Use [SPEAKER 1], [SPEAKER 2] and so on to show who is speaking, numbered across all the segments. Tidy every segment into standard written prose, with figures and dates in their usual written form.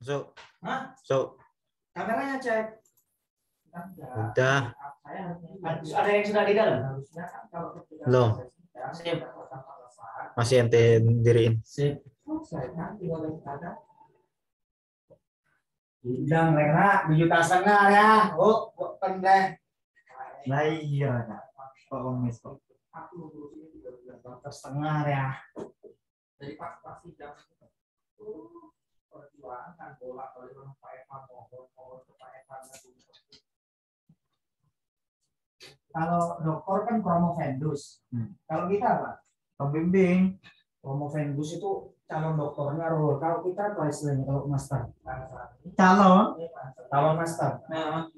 [SPEAKER 1] So,
[SPEAKER 2] Hah?
[SPEAKER 1] so,
[SPEAKER 2] Kameranya cek.
[SPEAKER 1] udah.
[SPEAKER 2] Ada yang sudah di dalam?
[SPEAKER 1] Belum.
[SPEAKER 2] Sip.
[SPEAKER 1] Masih ente diriin.
[SPEAKER 2] Sip. Bidang merah, 7,5 ya. Oh, pendek. Nah iya, kok omis kok. 7,5 ya. Jadi pas sidang perjuangan bola oleh Pak Evan mohon ke Pak Evan. Kalau dokter kan promovendus. Kalau kita apa? Pembimbing. Promovendus itu calon dokternya Rul. Kalau kita apa istilahnya kalau master? Calon master. Nah.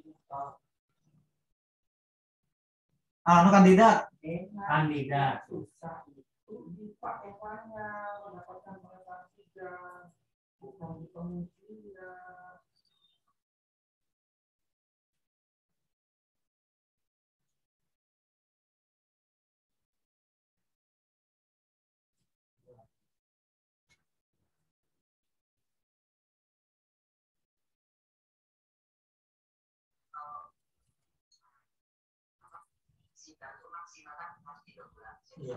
[SPEAKER 2] Anu kandidat. Kandidat. Susah itu di Pak Evannya mendapatkan pengetahuan sidang, bukan di pembimbingan. Iya.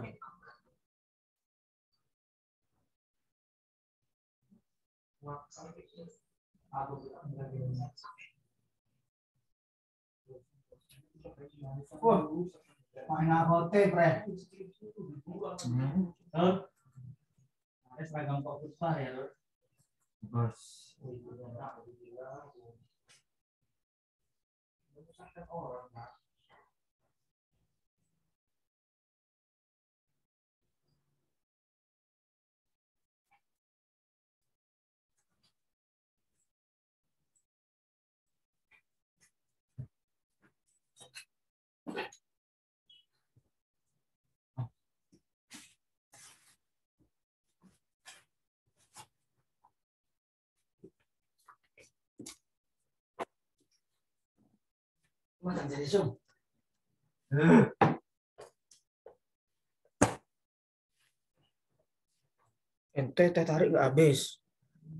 [SPEAKER 2] Mana hotel, Bre? Ada seragam kok besar ya, Lur? Bos. Orang, Pak. Mana jadi Zoom?
[SPEAKER 1] Ente teh tarik nggak habis.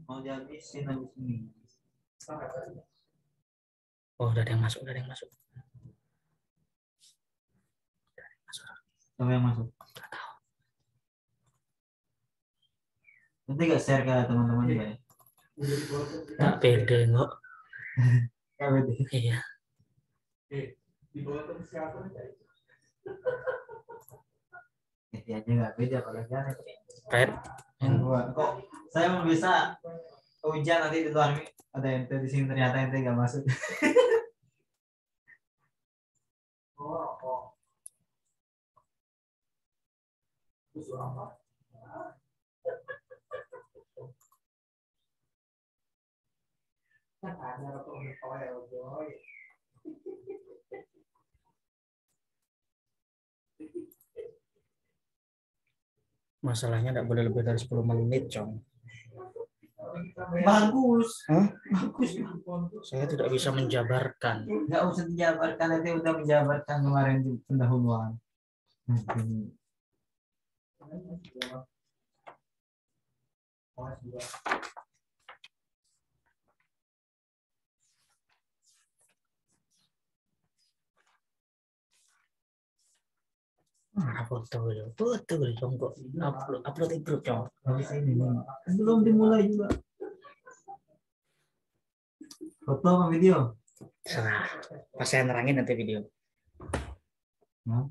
[SPEAKER 2] Mau dihabisin habis ini.
[SPEAKER 1] Oh, udah ada yang masuk, udah ada yang masuk.
[SPEAKER 2] Siapa yang masuk? Nanti gak share ke teman-teman juga ya?
[SPEAKER 1] Nggak pede kok.
[SPEAKER 2] Gak pede.
[SPEAKER 1] Iya.
[SPEAKER 2] Dia aja gak pede apalagi aneh.
[SPEAKER 1] Pet.
[SPEAKER 2] Kok saya mau bisa hujan nanti di luar ada ente di sini ternyata ente gak masuk. Oh. Itu apa? Kan ada rokok oil, boy.
[SPEAKER 1] Masalahnya nggak boleh lebih dari 10 menit, Cong.
[SPEAKER 2] Bagus.
[SPEAKER 1] Hah?
[SPEAKER 2] Bagus.
[SPEAKER 1] Saya tidak bisa menjabarkan.
[SPEAKER 2] Nggak usah dijabarkan, nanti udah menjabarkan kemarin di pendahuluan.
[SPEAKER 1] Foto ya, foto Cong, kok upload di grup, Cong.
[SPEAKER 2] Habis ini nih. Belum dimulai juga. Foto apa video?
[SPEAKER 1] Serah. Pas saya nerangin nanti video.
[SPEAKER 2] Nah.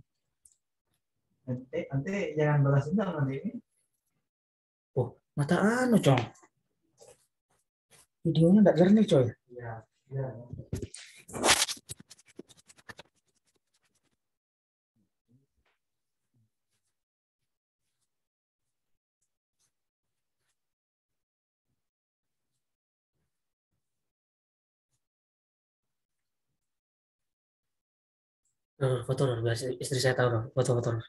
[SPEAKER 2] Nanti jangan balas dendam nanti ini.
[SPEAKER 1] Oh, mata anu, Cong. Videonya nggak jernih, coy.
[SPEAKER 2] Iya, iya.
[SPEAKER 1] Foto dong, biar istri saya tahu dong. Foto-foto.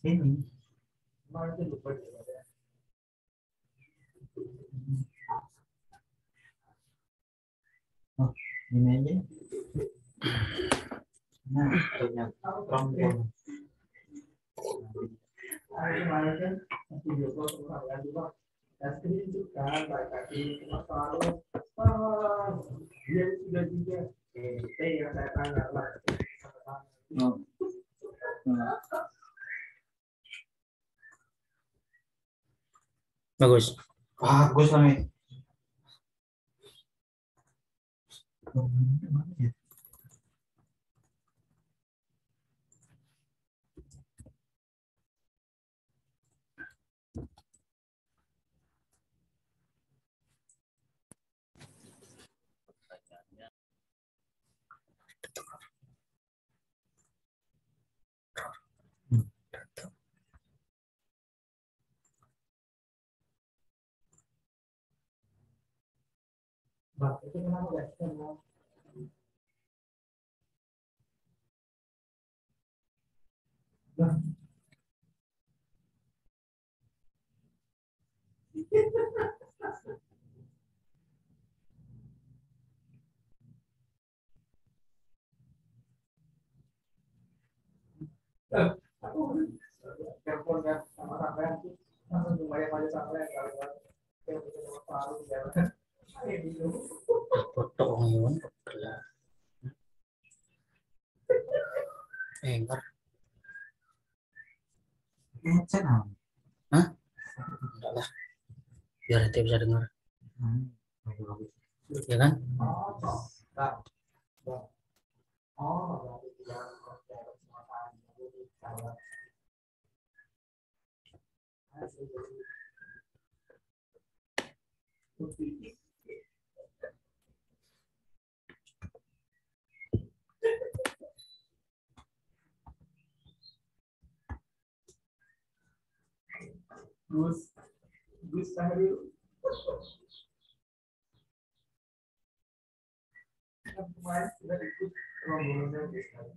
[SPEAKER 2] Ini. Oh, ini aja. Nah, banyak trombon. tunjukkan baik kaki cuma selalu ah dia sudah juga yang saya tanya lah. Oh.
[SPEAKER 1] Bagus.
[SPEAKER 2] Bagus lah nih. Bang, itu kenapa guys? Aku telepon kan sama sampean langsung lumayan aja sampean kalau yang bisa paru ya. Saya bingung.
[SPEAKER 1] Foto orang kelas. Enggak.
[SPEAKER 2] Headset ah.
[SPEAKER 1] Hah? Enggak lah. Biar nanti bisa dengar. Ya kan?
[SPEAKER 2] Oh, Gus, Gus Sahri. Kemarin sudah ikut rombongannya Gus Sahri.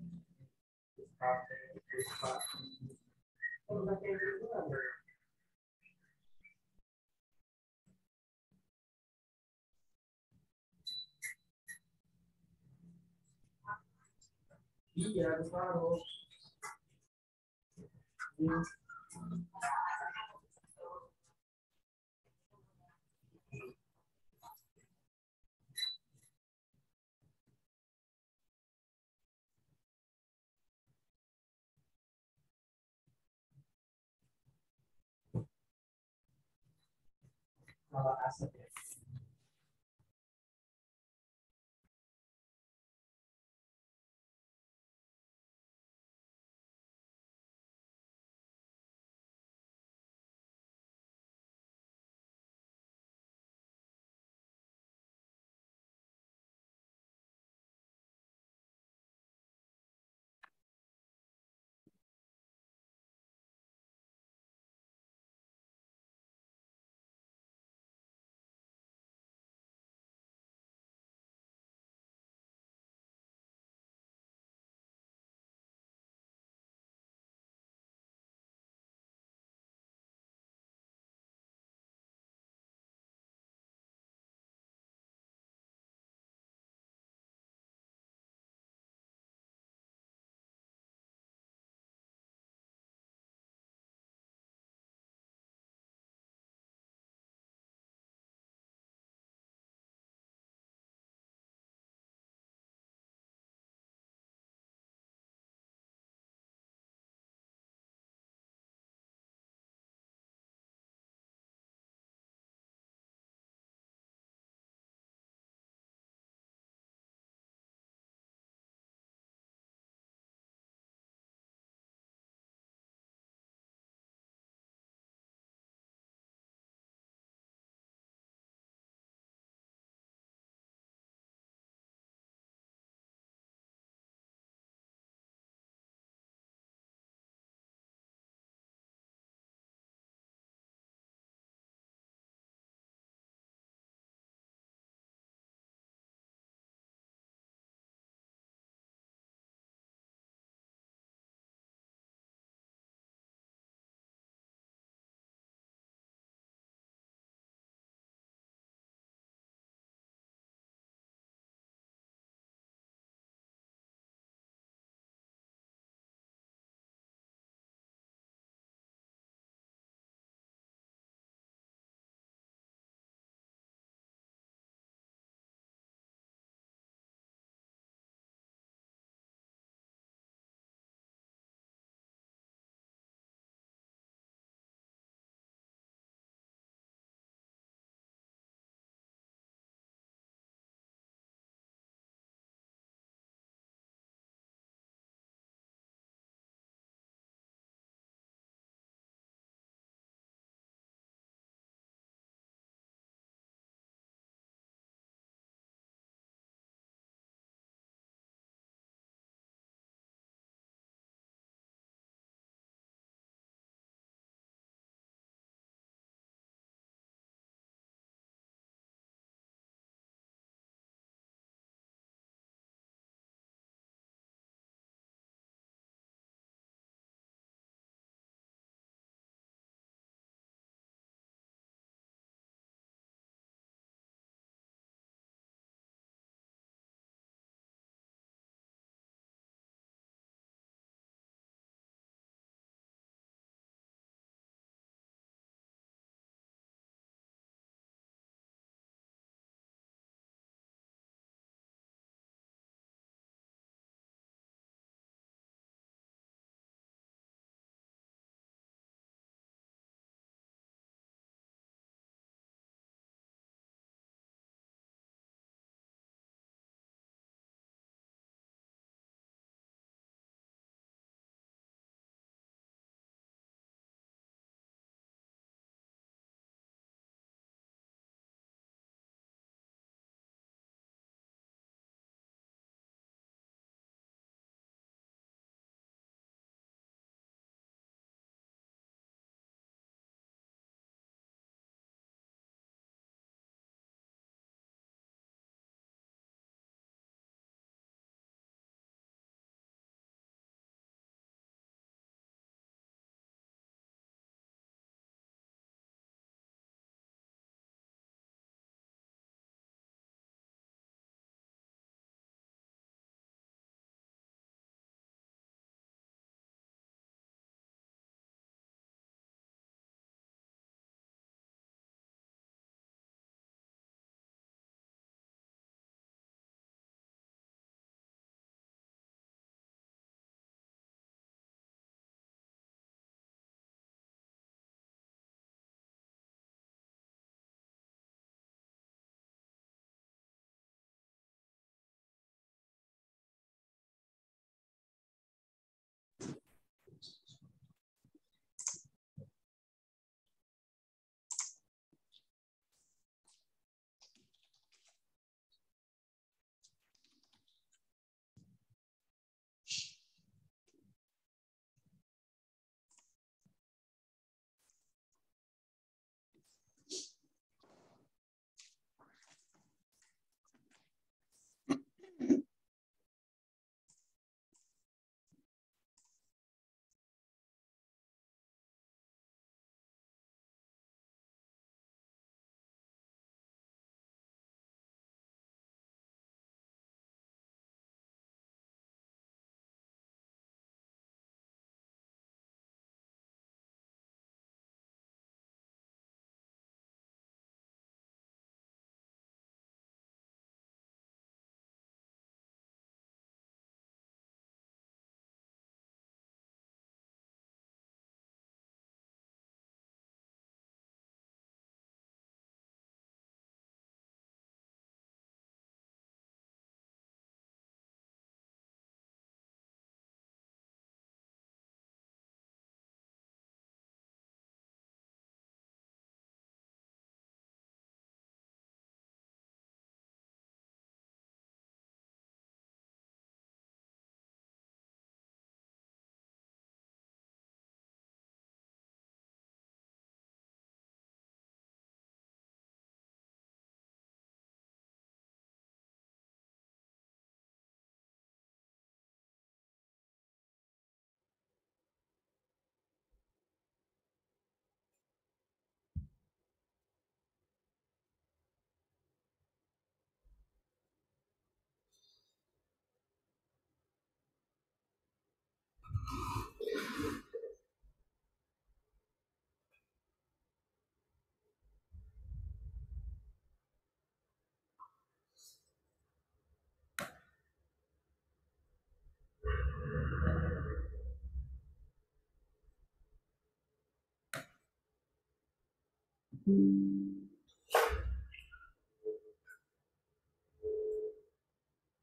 [SPEAKER 2] Gus Sahri, Gus Sahri. Oh, udah kayak gitu ada. Iya, Gus Sahri. Kalau aset ya.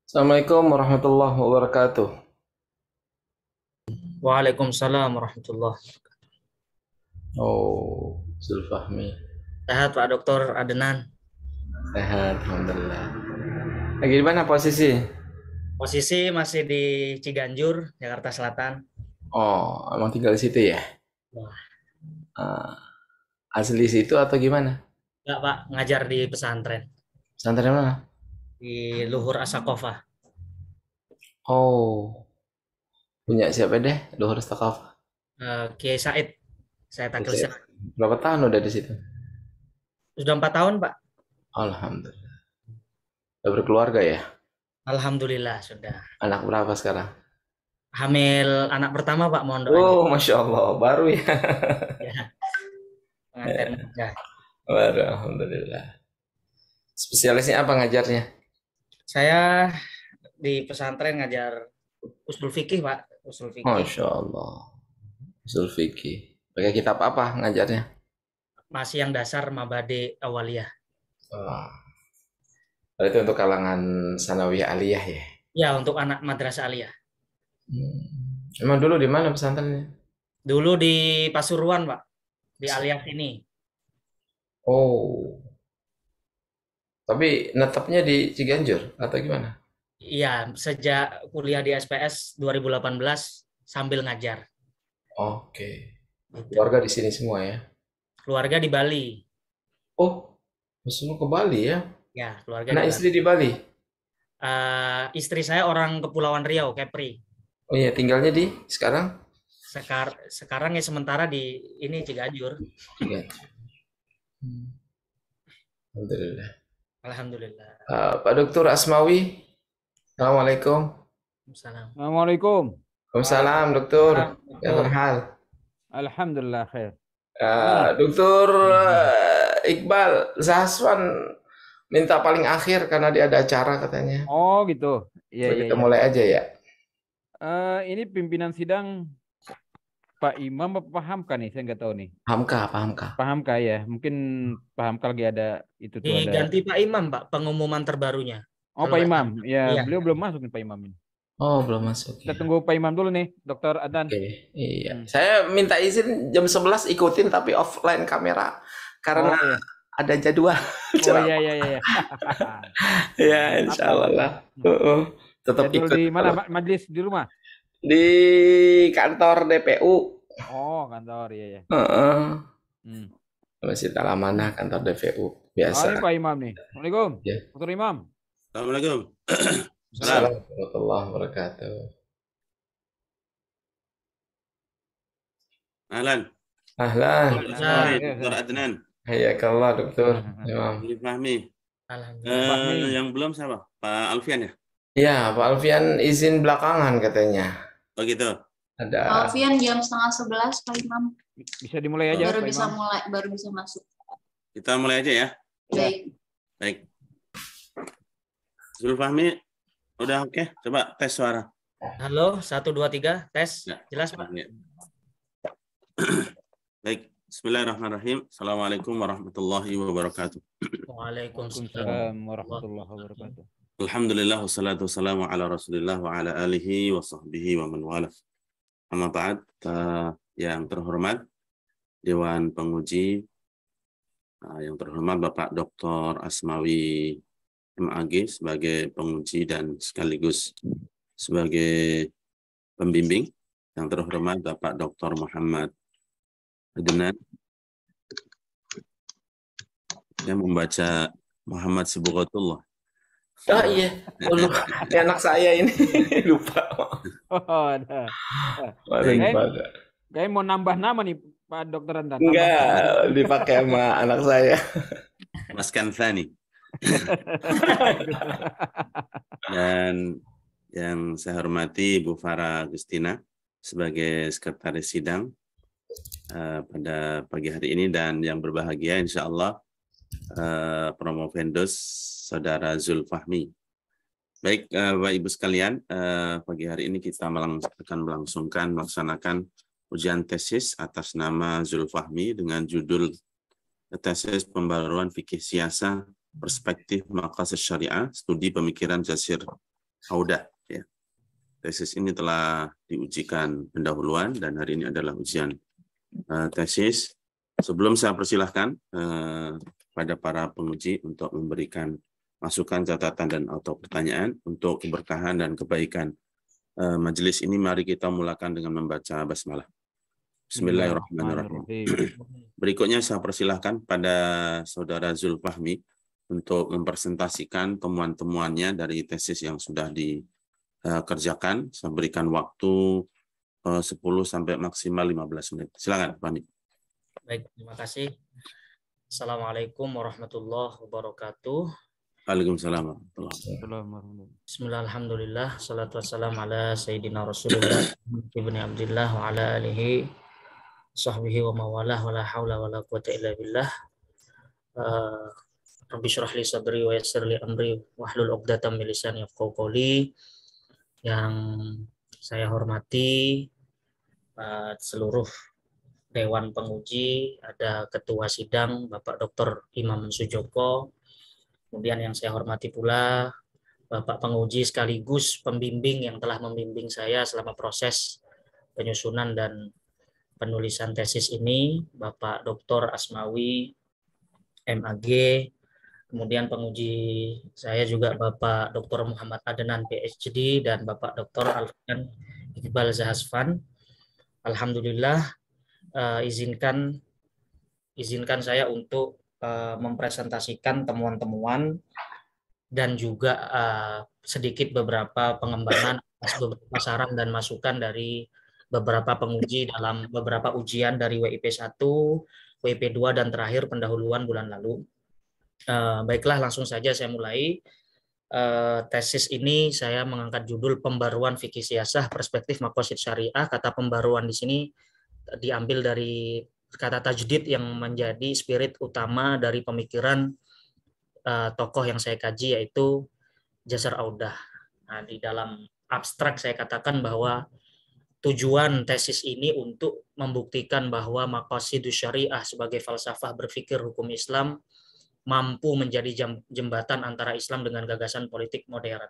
[SPEAKER 3] Assalamualaikum warahmatullahi wabarakatuh.
[SPEAKER 1] Waalaikumsalam warahmatullah.
[SPEAKER 3] Oh, Zulfahmi.
[SPEAKER 1] Sehat Pak Dokter Adenan.
[SPEAKER 3] Sehat, alhamdulillah. Lagi di mana posisi?
[SPEAKER 1] Posisi masih di Ciganjur, Jakarta Selatan.
[SPEAKER 3] Oh, emang tinggal di situ ya?
[SPEAKER 1] Wah.
[SPEAKER 3] Asli situ atau gimana?
[SPEAKER 1] Enggak Pak, ngajar di pesantren.
[SPEAKER 3] Pesantren mana?
[SPEAKER 1] Di Luhur Asakofah.
[SPEAKER 3] Oh, punya siapa deh? Luhur Thaqafah.
[SPEAKER 1] Kiai Said. Saya takil sana.
[SPEAKER 3] Berapa tahun udah di situ?
[SPEAKER 1] Sudah 4 tahun Pak.
[SPEAKER 3] Alhamdulillah. Udah berkeluarga ya?
[SPEAKER 1] Alhamdulillah sudah.
[SPEAKER 3] Anak berapa sekarang?
[SPEAKER 1] Hamil anak pertama Pak, mohon doanya.
[SPEAKER 3] Oh, Masya Allah, baru ya?
[SPEAKER 1] Ya. Pengantin muda.
[SPEAKER 3] Baru, alhamdulillah. Spesialisnya apa ngajarnya?
[SPEAKER 1] Saya di pesantren ngajar usul fikih Pak. Usul fikih.
[SPEAKER 3] Masya Allah. Usul fikih. Pakai kitab apa ngajarnya?
[SPEAKER 1] Masih yang dasar Mabade Awaliyah.
[SPEAKER 3] Oh. Itu untuk kalangan sanawiyah aliyah ya?
[SPEAKER 1] Ya, untuk anak madrasah aliyah.
[SPEAKER 3] Emang dulu di mana pesantrennya?
[SPEAKER 1] Dulu di Pasuruan, Pak. Di aliyah sini.
[SPEAKER 3] Oh. Tapi netapnya di Ciganjur atau gimana?
[SPEAKER 1] Iya, sejak kuliah di SPS 2018 sambil ngajar.
[SPEAKER 3] Oke. Keluarga di sini semua ya?
[SPEAKER 1] Keluarga di Bali.
[SPEAKER 3] Oh, semua ke Bali ya?
[SPEAKER 1] Ya, keluarga
[SPEAKER 3] Anak
[SPEAKER 1] di
[SPEAKER 3] istri di Bali?
[SPEAKER 1] Bali. Istri saya orang Kepulauan Riau, Kepri.
[SPEAKER 3] Oh iya, tinggalnya di sekarang?
[SPEAKER 1] Sekarang ya sementara di ini Ciganjur.
[SPEAKER 3] Ciganjur. Alhamdulillah.
[SPEAKER 1] Alhamdulillah.
[SPEAKER 3] Pak Dokter Asmawi. Assalamualaikum.
[SPEAKER 4] Assalamualaikum.
[SPEAKER 3] Waalaikumsalam, Dokter. Apa hal?
[SPEAKER 4] Alhamdulillah khair.
[SPEAKER 3] Dokter Iqbal Zahswan minta paling akhir karena dia ada acara katanya.
[SPEAKER 4] Oh gitu. Iya,
[SPEAKER 3] Kita
[SPEAKER 4] iya.
[SPEAKER 3] mulai aja ya.
[SPEAKER 4] Ini pimpinan sidang Pak Imam apa Pak Hamka nih? Saya nggak tahu nih.
[SPEAKER 3] Pak Hamka.
[SPEAKER 4] Pak Hamka ya. Mungkin Pak Hamka lagi ada itu tuh ada.
[SPEAKER 1] Diganti Pak Imam, Pak, pengumuman terbarunya.
[SPEAKER 4] Oh,
[SPEAKER 1] Kalau
[SPEAKER 4] Pak Imam. Ya,
[SPEAKER 1] iya.
[SPEAKER 4] beliau belum masuk nih Pak Imam ini.
[SPEAKER 3] Oh, belum masuk.
[SPEAKER 4] Kita tunggu Pak Imam dulu nih, Dokter Adan.
[SPEAKER 3] Oke, iya. Saya minta izin jam 11 ikutin tapi offline kamera karena
[SPEAKER 4] iya.
[SPEAKER 3] ada jadwal.
[SPEAKER 4] Oh iya.
[SPEAKER 3] Ya, insya Allah. Tetap
[SPEAKER 4] Jadwal
[SPEAKER 3] ikut.
[SPEAKER 4] di mana? Majelis di rumah?
[SPEAKER 3] Di kantor DPU.
[SPEAKER 4] Oh, kantor iya.
[SPEAKER 3] Masjid Al-Amanah, kantor DPU
[SPEAKER 4] Oh,
[SPEAKER 3] biasa.
[SPEAKER 4] ini Pak Imam nih. Assalamualaikum.
[SPEAKER 3] Ya.
[SPEAKER 4] Dokter Imam.
[SPEAKER 5] Assalamualaikum.
[SPEAKER 3] Assalamualaikum warahmatullahi wabarakatuh.
[SPEAKER 5] Ahlan.
[SPEAKER 3] Ahlan.
[SPEAKER 5] Dr. Adnan.
[SPEAKER 3] Hayakallah, Dokter. Imam.
[SPEAKER 5] Fahmi.
[SPEAKER 1] Alhamdulillah.
[SPEAKER 5] Yang belum siapa? Pak Alfian ya?
[SPEAKER 3] Ya, Pak Alfian izin belakangan katanya.
[SPEAKER 5] Oh gitu.
[SPEAKER 3] Ada.
[SPEAKER 6] Alfian jam 10:30 Pak Imam.
[SPEAKER 4] Bisa dimulai aja
[SPEAKER 6] Baru
[SPEAKER 4] Pak
[SPEAKER 6] bisa
[SPEAKER 4] Imam.
[SPEAKER 6] mulai, baru bisa masuk.
[SPEAKER 5] Kita mulai aja ya.
[SPEAKER 6] Baik.
[SPEAKER 5] Zulfahmi, udah oke? Coba tes suara.
[SPEAKER 1] Halo, 1 2 3 tes.
[SPEAKER 5] Ya.
[SPEAKER 1] Jelas, Pak?
[SPEAKER 5] Baik. Bismillahirrahmanirrahim. Assalamualaikum warahmatullahi wabarakatuh.
[SPEAKER 1] Waalaikumsalam.
[SPEAKER 4] Waalaikumsalam warahmatullahi wabarakatuh.
[SPEAKER 5] Alhamdulillah wassalatu wassalamu ala Rasulillah wa ala alihi wa sahbihi wa man wala. Amma ba'd, yang terhormat Dewan Penguji, yang terhormat Bapak Dr. Asmawi MAG sebagai penguji dan sekaligus sebagai pembimbing, yang terhormat Bapak Dr. Muhammad Adnan yang membaca Muhammad Sibughatullah.
[SPEAKER 3] Oh iya, lupa. Ini anak saya ini lupa.
[SPEAKER 4] Oh, ada. Kayaknya mau nambah nama nih Pak Dokter Andan.
[SPEAKER 3] Enggak, dipakai sama anak saya.
[SPEAKER 5] Mas Kanthani. Dan yang saya hormati Bu Farah Agustina sebagai sekretaris sidang pada pagi hari ini, dan yang berbahagia insya Allah promovendos Saudara Zulfahmi. Baik, Bapak Ibu sekalian, pagi hari ini kita akan melaksanakan ujian tesis atas nama Zulfahmi dengan judul tesis pembaruan fikih siasah perspektif maqasid syariah studi pemikiran Jasir Audah. Ya. Tesis ini telah diujikan pendahuluan dan hari ini adalah ujian tesis. Sebelum saya persilahkan pada para penguji untuk memberikan masukan, catatan, dan atau pertanyaan untuk keberkahan dan kebaikan majelis ini, mari kita mulakan dengan membaca basmalah. Bismillahirrahmanirrahim. Berikutnya saya persilahkan pada Saudara Zulfahmi untuk mempresentasikan temuan-temuannya dari tesis yang sudah dikerjakan. Saya berikan waktu 10 sampai maksimal 15 menit. Silakan, Fahmi.
[SPEAKER 1] Baik, terima kasih. Assalamualaikum warahmatullahi wabarakatuh.
[SPEAKER 5] Waalaikumsalam warahmatullahi wabarakatuh.
[SPEAKER 1] Bismillah, alhamdulillah, salatu wassalamu ala sayyidina Rasulullah ibni Abdillah wa ala alihi sahbihi wa mawalah wa la hawla wa la quwata illa billah. Rabbi syrah li sadri wa yassir li amri wahlul 'uqdatam min lisani yafqahu qawli. Yang saya hormati seluruh Dewan Penguji, ada Ketua Sidang Bapak Dr. Imam Sujoko, kemudian yang saya hormati pula Bapak Penguji sekaligus pembimbing yang telah membimbing saya selama proses penyusunan dan penulisan tesis ini, Bapak Dr. Asmawi, MAG, kemudian penguji saya juga Bapak Dr. Muhammad Adnan, PhD, dan Bapak Dr. Alfian Iqbal Zahasfan. Alhamdulillah, izinkan saya untuk mempresentasikan temuan-temuan dan juga sedikit beberapa pengembangan atas beberapa saran dan masukan dari beberapa penguji dalam beberapa ujian dari WIP 1, WIP 2, dan terakhir pendahuluan bulan lalu. Baiklah, langsung saja saya mulai. Tesis ini saya mengangkat judul Pembaruan Fikih Siasah Perspektif Maqasid Syariah. Kata pembaruan di sini diambil dari kata tajdid yang menjadi spirit utama dari pemikiran tokoh yang saya kaji, yaitu Jasir Audah. Nah, di dalam abstrak saya katakan bahwa tujuan tesis ini untuk membuktikan bahwa maqasidus syariah sebagai falsafah berpikir hukum Islam mampu menjadi jembatan antara Islam dengan gagasan politik modern.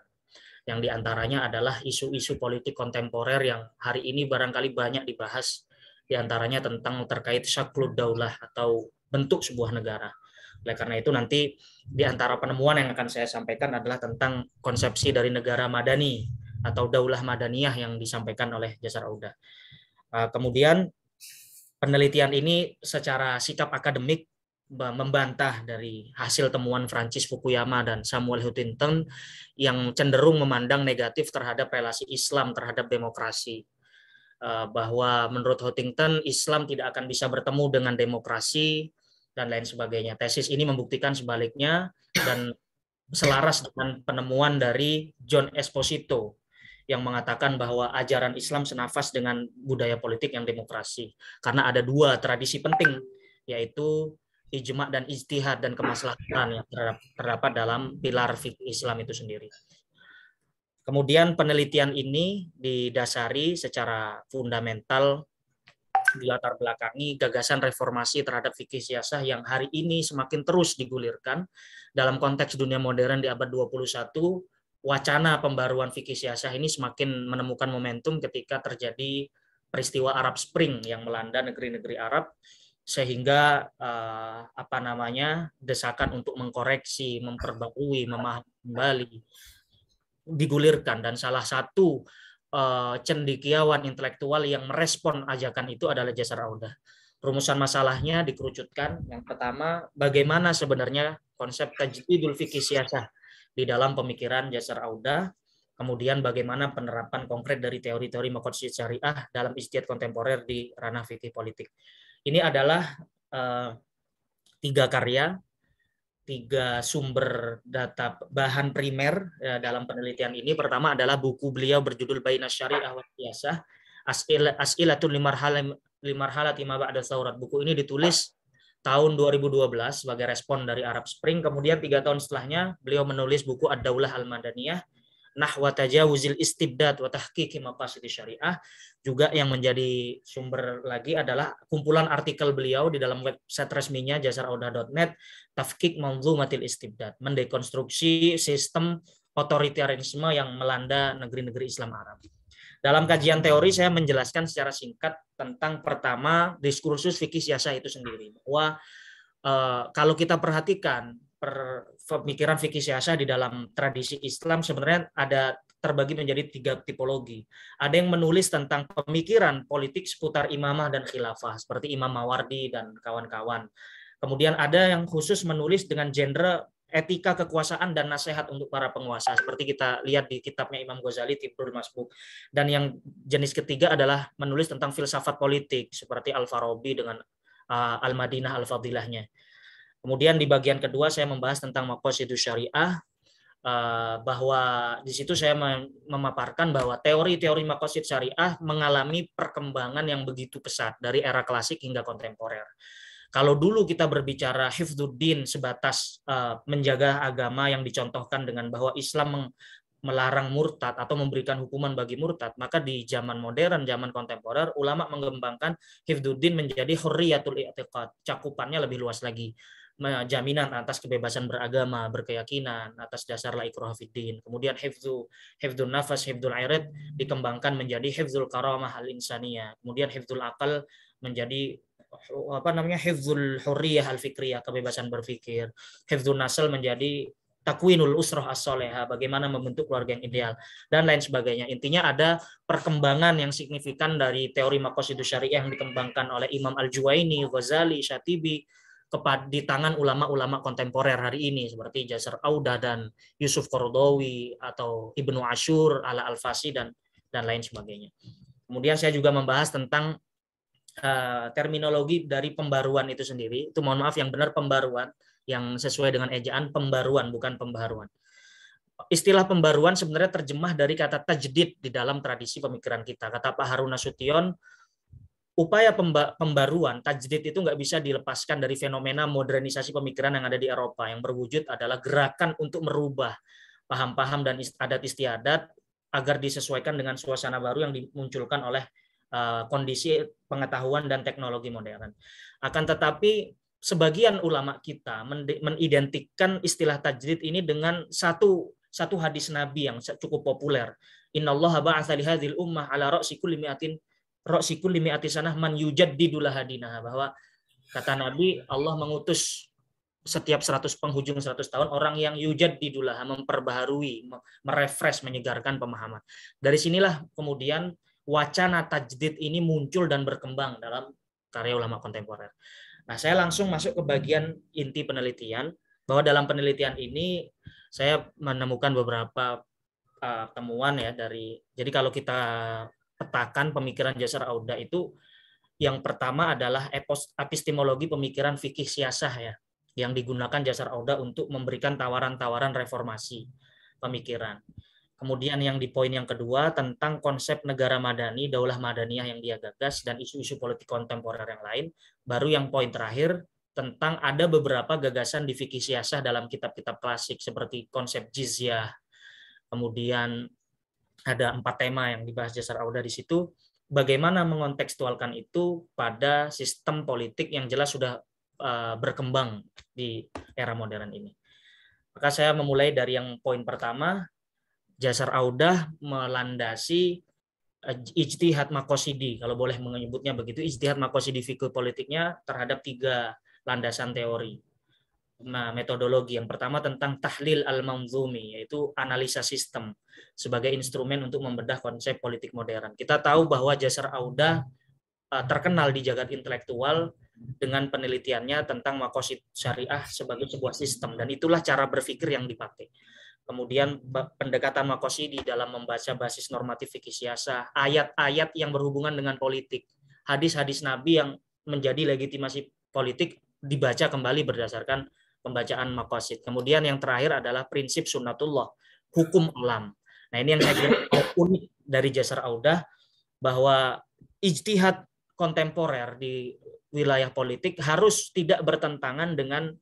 [SPEAKER 1] Yang diantaranya adalah isu-isu politik kontemporer yang hari ini barangkali banyak dibahas, diantaranya tentang terkait syaklud daulah atau bentuk sebuah negara. Oleh karena itu nanti di antara penemuan yang akan saya sampaikan adalah tentang konsepsi dari negara madani atau daulah madaniyah yang disampaikan oleh Jasir Audah. Kemudian penelitian ini secara sikap akademik membantah dari hasil temuan Francis Fukuyama dan Samuel Huntington yang cenderung memandang negatif terhadap relasi Islam terhadap demokrasi. Bahwa menurut Huntington Islam tidak akan bisa bertemu dengan demokrasi dan lain sebagainya. Tesis ini membuktikan sebaliknya dan selaras dengan penemuan dari John Esposito yang mengatakan bahwa ajaran Islam senafas dengan budaya politik yang demokrasi. Karena ada dua tradisi penting, yaitu ijma' dan ijtihad dan kemaslahatan yang terdapat dalam pilar fikih Islam itu sendiri. Kemudian penelitian ini didasari secara fundamental dilatar belakangi gagasan reformasi terhadap fikih siasah yang hari ini semakin terus digulirkan dalam konteks dunia modern di abad 21. Wacana pembaruan fikih siasah ini semakin menemukan momentum ketika terjadi peristiwa Arab Spring yang melanda negeri-negeri Arab, sehingga desakan untuk mengkoreksi, memperbarui, memahami kembali digulirkan, dan salah satu cendekiawan intelektual yang merespon ajakan itu adalah Jasir Audah. Rumusan masalahnya dikerucutkan. Yang pertama, bagaimana sebenarnya konsep tajdidul fikih siasah di dalam pemikiran Jasir Audah. Kemudian bagaimana penerapan konkret dari teori-teori maqasid syariah dalam ijtihad kontemporer di ranah fikih politik. Ini adalah 3 karya, 3 sumber data bahan primer dalam penelitian ini. Pertama adalah buku beliau berjudul Baina Syariah wa Siyasah, As'ilatun limarhalati ma ba'da Tsaurat. Buku ini ditulis tahun 2012 sebagai respon dari Arab Spring. Kemudian 3 tahun setelahnya beliau menulis buku Ad-Daulah Al-Madaniyah, nahwa tajawuzil istibdad wa tahqiqi maqasidis syariah, juga yang menjadi sumber lagi adalah kumpulan artikel beliau di dalam website resminya jasaraudah.net, Tafkik Manzumatil Istibdad, mendekonstruksi sistem otoritarianisme yang melanda negeri-negeri Islam Arab. Dalam kajian teori saya menjelaskan secara singkat tentang pertama diskursus fikih siasah itu sendiri, bahwa kalau kita perhatikan pemikiran fikih siasah di dalam tradisi Islam sebenarnya ada terbagi menjadi 3 tipologi. Ada yang menulis tentang pemikiran politik seputar imamah dan khilafah seperti Imam Mawardi dan kawan-kawan. Kemudian ada yang khusus menulis dengan genre etika kekuasaan dan nasihat untuk para penguasa seperti kita lihat di kitabnya Imam Ghazali Tibrul Masbuk. Dan yang jenis ketiga adalah menulis tentang filsafat politik seperti Al-Farabi dengan Al-Madinah Al-Fadilahnya. Kemudian di bagian kedua saya membahas tentang maqasidus syariah, bahwa di situ saya memaparkan bahwa teori-teori maqasid syariah mengalami perkembangan yang begitu pesat dari era klasik hingga kontemporer. Kalau dulu kita berbicara hifdzuddin sebatas menjaga agama yang dicontohkan dengan bahwa Islam melarang murtad atau memberikan hukuman bagi murtad, maka di zaman modern, zaman kontemporer, ulama mengembangkan hifdzuddin menjadi hurriyatul i'tiqad, cakupannya lebih luas lagi, jaminan atas kebebasan beragama, berkeyakinan atas dasar la ikraha fiddin. Kemudian hifdzun nafas, hifdzul irid dikembangkan menjadi hifdzul karamah al-insaniyah. Kemudian hifdzul akal menjadi hifdzul hurriyah al-fikriyah, kebebasan berpikir. Hifdzun nasl menjadi takwinul usrah as-solehah, bagaimana membentuk keluarga yang ideal, dan lain sebagainya. Intinya ada perkembangan yang signifikan dari teori maqasidus syariah yang dikembangkan oleh Imam Al-Juwaini, Ghazali, Syatibi di tangan ulama-ulama kontemporer hari ini seperti Jasar Audah dan Yusuf Qaradawi atau Ibnu Ashur, Ala Al-Fasi dan lain sebagainya. Kemudian saya juga membahas tentang terminologi dari pembaruan itu sendiri. Itu mohon maaf yang benar pembaruan, yang sesuai dengan ejaan pembaruan, bukan pembaharuan. Istilah pembaruan sebenarnya terjemah dari kata tajdid di dalam tradisi pemikiran kita. Kata Pak Harun Nasution, upaya pembaruan, tajdid itu nggak bisa dilepaskan dari fenomena modernisasi pemikiran yang ada di Eropa, yang berwujud adalah gerakan untuk merubah paham-paham dan adat istiadat agar disesuaikan dengan suasana baru yang dimunculkan oleh kondisi pengetahuan dan teknologi modern. Akan tetapi sebagian ulama kita mengidentikan istilah tajdid ini dengan satu hadis Nabi yang cukup populer. Innallaha ba'atsa li hadzal ummah ala ra'si kulli mi'ati sanah man yujaddidu laha dinaha, bahwa kata Nabi, Allah mengutus setiap 100 penghujung 100 tahun orang yang yujaddidu laha, memperbaharui, merefresh, menyegarkan pemahaman. Dari sinilah kemudian wacana tajdid ini muncul dan berkembang dalam karya ulama kontemporer. Nah, saya langsung masuk ke bagian inti penelitian, bahwa dalam penelitian ini saya menemukan beberapa temuan ya jadi kalau kita petakan pemikiran Jasar Audah itu, yang pertama adalah epistemologi pemikiran fikih siasah ya, yang digunakan Jasar Audah untuk memberikan tawaran-tawaran reformasi pemikiran. Kemudian yang di poin yang kedua tentang konsep negara madani, daulah madaniyah yang dia gagas, dan isu-isu politik kontemporer yang lain. Baru yang poin terakhir tentang ada beberapa gagasan di fikih siasah dalam kitab-kitab klasik seperti konsep jizyah. Kemudian ada 4 tema yang dibahas Jasar Audah di situ. Bagaimana mengontekstualkan itu pada sistem politik yang jelas sudah berkembang di era modern ini. Maka saya memulai dari yang poin pertama. Jasar Audah melandasi ijtihad maqasidi, kalau boleh menyebutnya begitu, ijtihad maqasidi fikih politiknya terhadap 3 landasan teori. Nah, metodologi yang pertama tentang tahlil al-manzumi, yaitu analisa sistem sebagai instrumen untuk membedah konsep politik modern. Kita tahu bahwa Jasar Audah terkenal di jagat intelektual dengan penelitiannya tentang maqasid syariah sebagai sebuah sistem, dan itulah cara berpikir yang dipakai. Kemudian pendekatan maqasidi dalam membaca basis normatif fikih siasah, ayat-ayat yang berhubungan dengan politik, hadis-hadis Nabi yang menjadi legitimasi politik dibaca kembali berdasarkan pembacaan maqasid. Kemudian yang terakhir adalah prinsip sunnatullah, hukum alam. Nah, ini yang saya kira unik dari Jasar Audah, bahwa ijtihad kontemporer di wilayah politik harus tidak bertentangan dengan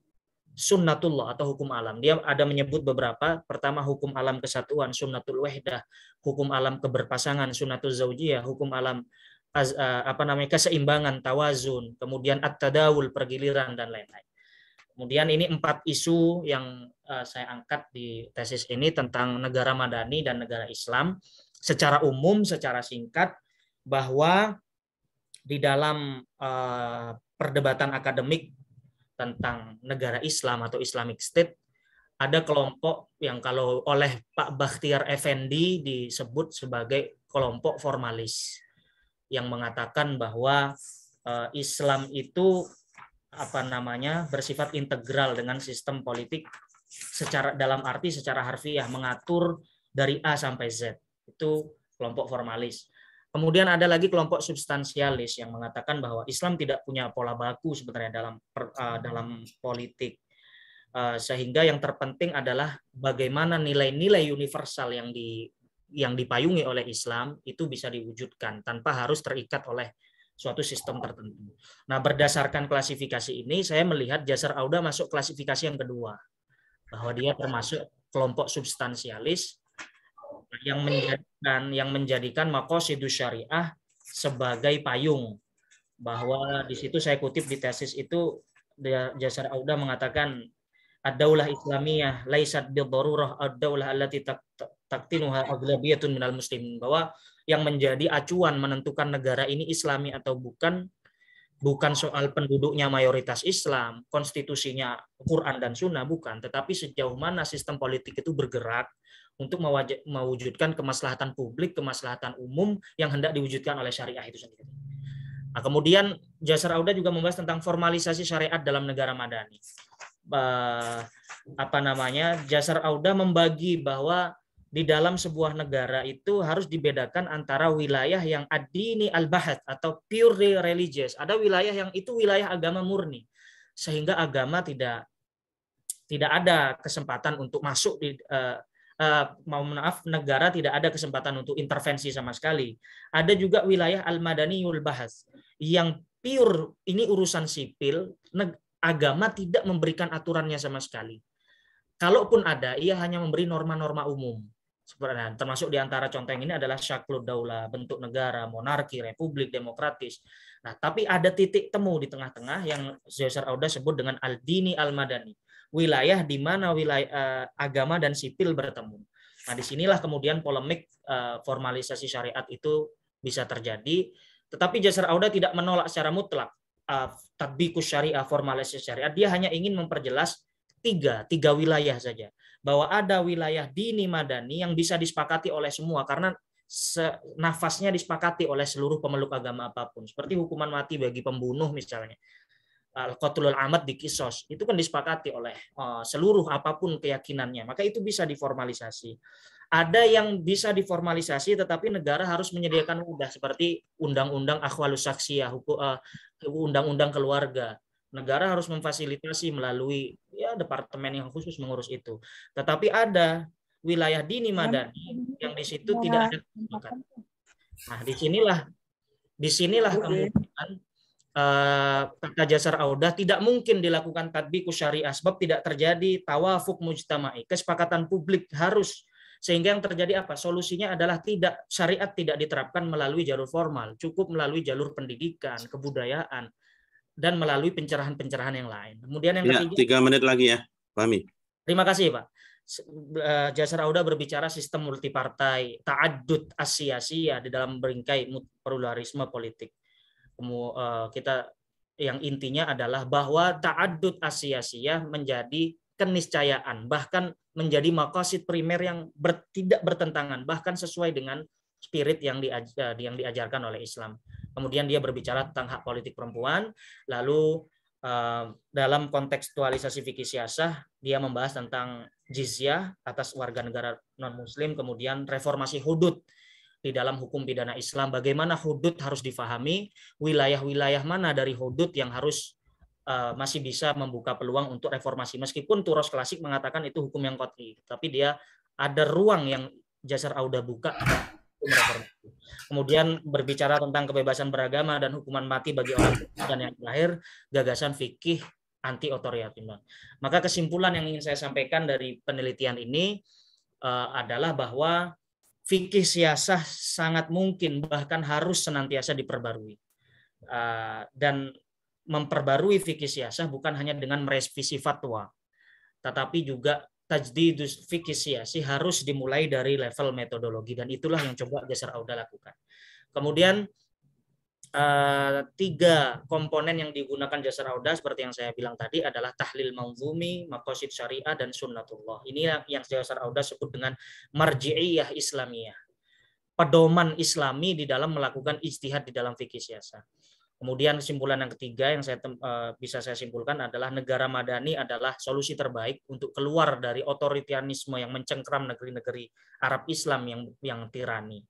[SPEAKER 1] sunnatullah atau hukum alam. Dia ada menyebut beberapa. Pertama hukum alam kesatuan, sunnatul wahdah, hukum alam keberpasangan, sunnatul zaujiyah, hukum alam keseimbangan, tawazun, kemudian at-tadawul, pergiliran dan lain-lain. Kemudian ini 4 isu yang saya angkat di tesis ini tentang negara madani dan negara Islam secara umum, secara singkat, bahwa di dalam perdebatan akademik tentang negara Islam atau Islamic State, ada kelompok yang kalau oleh Pak Bakhtiar Effendi disebut sebagai kelompok formalis, yang mengatakan bahwa Islam itu bersifat integral dengan sistem politik dalam arti secara harfiah, mengatur dari A sampai Z. Itu kelompok formalis. Kemudian ada lagi kelompok substansialis yang mengatakan bahwa Islam tidak punya pola baku sebenarnya dalam politik, sehingga yang terpenting adalah bagaimana nilai-nilai universal yang dipayungi oleh Islam itu bisa diwujudkan tanpa harus terikat oleh suatu sistem tertentu. Nah, berdasarkan klasifikasi ini, saya melihat Jasar Auda masuk klasifikasi yang kedua, bahwa dia termasuk kelompok substansialis yang menjadikan maqasidus syariah sebagai payung, bahwa di situ saya kutip di tesis itu Jasar Auda mengatakan ad-daulah islamiyah laisat bid-darurah ad-daulah allati taqtinuha aghlabiyatun minal muslimin, bahwa yang menjadi acuan menentukan negara ini Islami atau bukan soal penduduknya mayoritas Islam, konstitusinya Quran dan Sunnah, bukan, tetapi sejauh mana sistem politik itu bergerak untuk mewujudkan kemaslahatan publik, kemaslahatan umum yang hendak diwujudkan oleh syariah itu sendiri. Nah, kemudian Jasar Auda juga membahas tentang formalisasi syariat dalam negara madani. Jasar Auda membagi bahwa di dalam sebuah negara itu harus dibedakan antara wilayah yang ad-dini al-bahat atau purely religious. Ada wilayah yang itu wilayah agama murni, sehingga agama tidak ada kesempatan untuk masuk di negara tidak ada kesempatan untuk intervensi sama sekali. Ada juga wilayah al-madaniyul bahas yang pure, ini urusan sipil, agama tidak memberikan aturannya sama sekali. Kalaupun ada, ia hanya memberi norma-norma umum. Termasuk di antara contoh yang ini adalah syaklud daulah, bentuk negara, monarki, republik, demokratis. Nah, tapi ada titik temu di tengah-tengah yang Jasar Auda sebut dengan al-dini al-madani. Wilayah di mana wilayah agama dan sipil bertemu. Nah, disinilah kemudian polemik formalisasi syariat itu bisa terjadi. Tetapi Jasar Auda tidak menolak secara mutlak tatbiqus syariah, formalisasi syariat. Dia hanya ingin memperjelas tiga wilayah saja. Bahwa ada wilayah dini madani yang bisa disepakati oleh semua karena nafasnya disepakati oleh seluruh pemeluk agama apapun. Seperti hukuman mati bagi pembunuh misalnya. Al-qatlul amad di kisos itu kan disepakati oleh seluruh apapun keyakinannya, maka itu bisa diformalisasi. Ada yang bisa diformalisasi tetapi negara harus menyediakan wadah seperti undang-undang akhwalus saksiyah, undang-undang keluarga. Negara harus memfasilitasi melalui departemen yang khusus mengurus itu. Tetapi ada wilayah dini madani yang di situ tidak ada kesepakatan. Nah, disinilah kemudian kata Jasar Auda tidak mungkin dilakukan tatbiqus syariah sebab tidak terjadi tawafuk mujtama'i, kesepakatan publik harus, sehingga yang terjadi apa? Solusinya adalah syariat tidak diterapkan melalui jalur formal, cukup melalui jalur pendidikan, kebudayaan, dan melalui pencerahan-pencerahan yang lain. Kemudian yang ketiga,
[SPEAKER 5] 3 menit lagi ya, Fahmi.
[SPEAKER 1] Terima kasih, Pak. Jasar Auda berbicara sistem multipartai, ta'addud as-siyasiyah di dalam bingkai pluralisme politik. Kita yang intinya adalah bahwa ta'addud as-siyasiyah menjadi keniscayaan, bahkan menjadi maqasid primer yang tidak bertentangan, bahkan sesuai dengan spirit yang diajarkan oleh Islam. Kemudian dia berbicara tentang hak politik perempuan, lalu dalam kontekstualisasi fikih siasah dia membahas tentang jizyah atas warga negara non-muslim, kemudian reformasi hudud di dalam hukum pidana Islam, bagaimana hudud harus difahami, wilayah-wilayah mana dari hudud yang harus masih bisa membuka peluang untuk reformasi. Meskipun Turos Klasik mengatakan itu hukum yang qat'i, tapi dia ada ruang yang Jasar Auda buka untuk reformasi. Kemudian berbicara tentang kebebasan beragama dan hukuman mati bagi orang, dan yang terakhir gagasan fikih anti otoritarianisme. Maka kesimpulan yang ingin saya sampaikan dari penelitian ini adalah bahwa fikih siasah sangat mungkin bahkan harus senantiasa diperbarui. Dan memperbarui fikih siasah bukan hanya dengan merevisi fatwa, tetapi juga tajdidus fikih siasi harus dimulai dari level metodologi, dan itulah yang coba Jasar Auda lakukan. Kemudian 3 komponen yang digunakan Jasar Auda seperti yang saya bilang tadi adalah tahlil manzumi, maqasid syariah, dan sunnatullah. Ini yang Jasar Auda sebut dengan marji'iyah islamiyah, pedoman islami di dalam melakukan ijtihad di dalam fikih siasah. Kemudian kesimpulan yang ketiga yang bisa saya simpulkan adalah negara madani adalah solusi terbaik untuk keluar dari otoritarianisme yang mencengkram negeri-negeri Arab Islam yang tirani.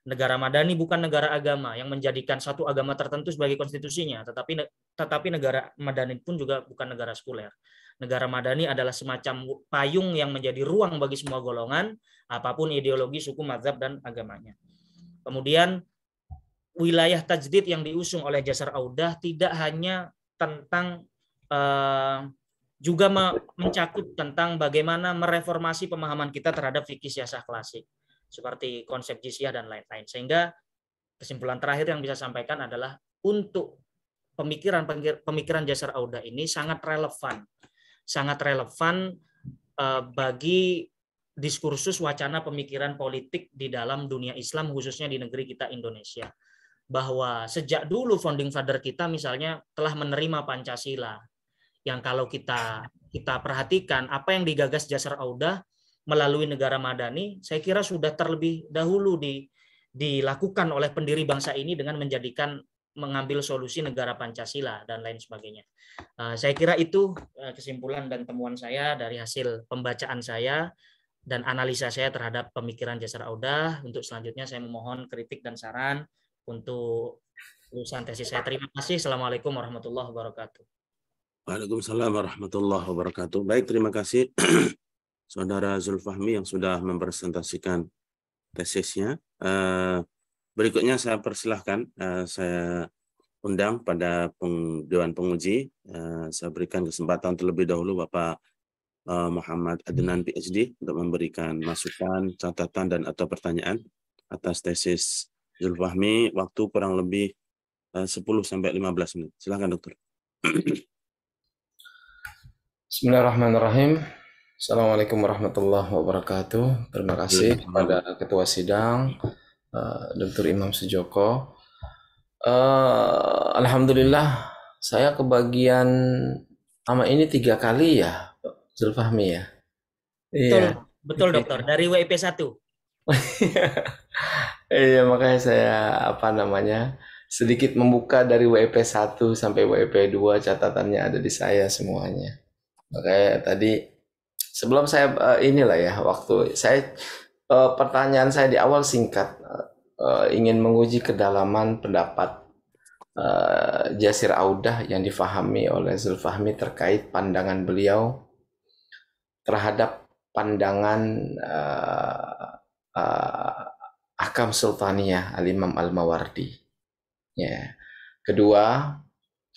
[SPEAKER 1] Negara madani bukan negara agama yang menjadikan satu agama tertentu sebagai konstitusinya, tetapi negara madani pun juga bukan negara sekuler. Negara madani adalah semacam payung yang menjadi ruang bagi semua golongan, apapun ideologi, suku, mazhab, dan agamanya. Kemudian wilayah tajdid yang diusung oleh Jasar Auda tidak hanya tentang juga mencakup tentang bagaimana mereformasi pemahaman kita terhadap fikih siasah klasik seperti konsep jizyah dan lain-lain. Sehingga kesimpulan terakhir yang bisa sampaikan adalah untuk pemikiran Jasar Auda ini sangat relevan bagi diskursus wacana pemikiran politik di dalam dunia Islam, khususnya di negeri kita Indonesia. Bahwa sejak dulu founding father kita misalnya telah menerima Pancasila, yang kalau kita perhatikan apa yang digagas Jasar Auda melalui negara madani, saya kira sudah terlebih dahulu dilakukan oleh pendiri bangsa ini dengan mengambil solusi negara Pancasila dan lain sebagainya. Saya kira itu kesimpulan dan temuan saya dari hasil pembacaan saya dan analisa saya terhadap pemikiran Jasar Auda. Untuk selanjutnya saya memohon kritik dan saran untuk lulusan tesis saya. Terima kasih. Assalamualaikum warahmatullahi wabarakatuh.
[SPEAKER 5] Waalaikumsalam warahmatullahi wabarakatuh. Baik, terima kasih Saudara Zulfahmi yang sudah mempresentasikan tesisnya. Berikutnya saya persilahkan, saya undang pada Dewan Penguji. Saya berikan kesempatan terlebih dahulu Bapak Muhammad Adnan PhD untuk memberikan masukan, catatan, dan atau pertanyaan atas tesis Zulfahmi. Waktu kurang lebih 10-15 menit. Silakan dokter.
[SPEAKER 3] Bismillahirrahmanirrahim. Assalamualaikum warahmatullahi wabarakatuh. Terima kasih kepada Ketua Sidang, Dr. Imam Sujoko. Alhamdulillah, saya kebagian sama ini 3 kali ya, Zulfahmi ya.
[SPEAKER 1] Betul dokter, dari WIP 1.
[SPEAKER 3] Iya, makanya saya sedikit membuka dari WIP 1 sampai WIP 2, catatannya ada di saya semuanya. Makanya tadi sebelum saya waktu saya pertanyaan saya di awal singkat, ingin menguji kedalaman pendapat Jasir Auda yang difahami oleh Zulfahmi terkait pandangan beliau terhadap pandangan Ahkam Sultaniyah Al-Imam Al-Mawardi. Ya. Kedua,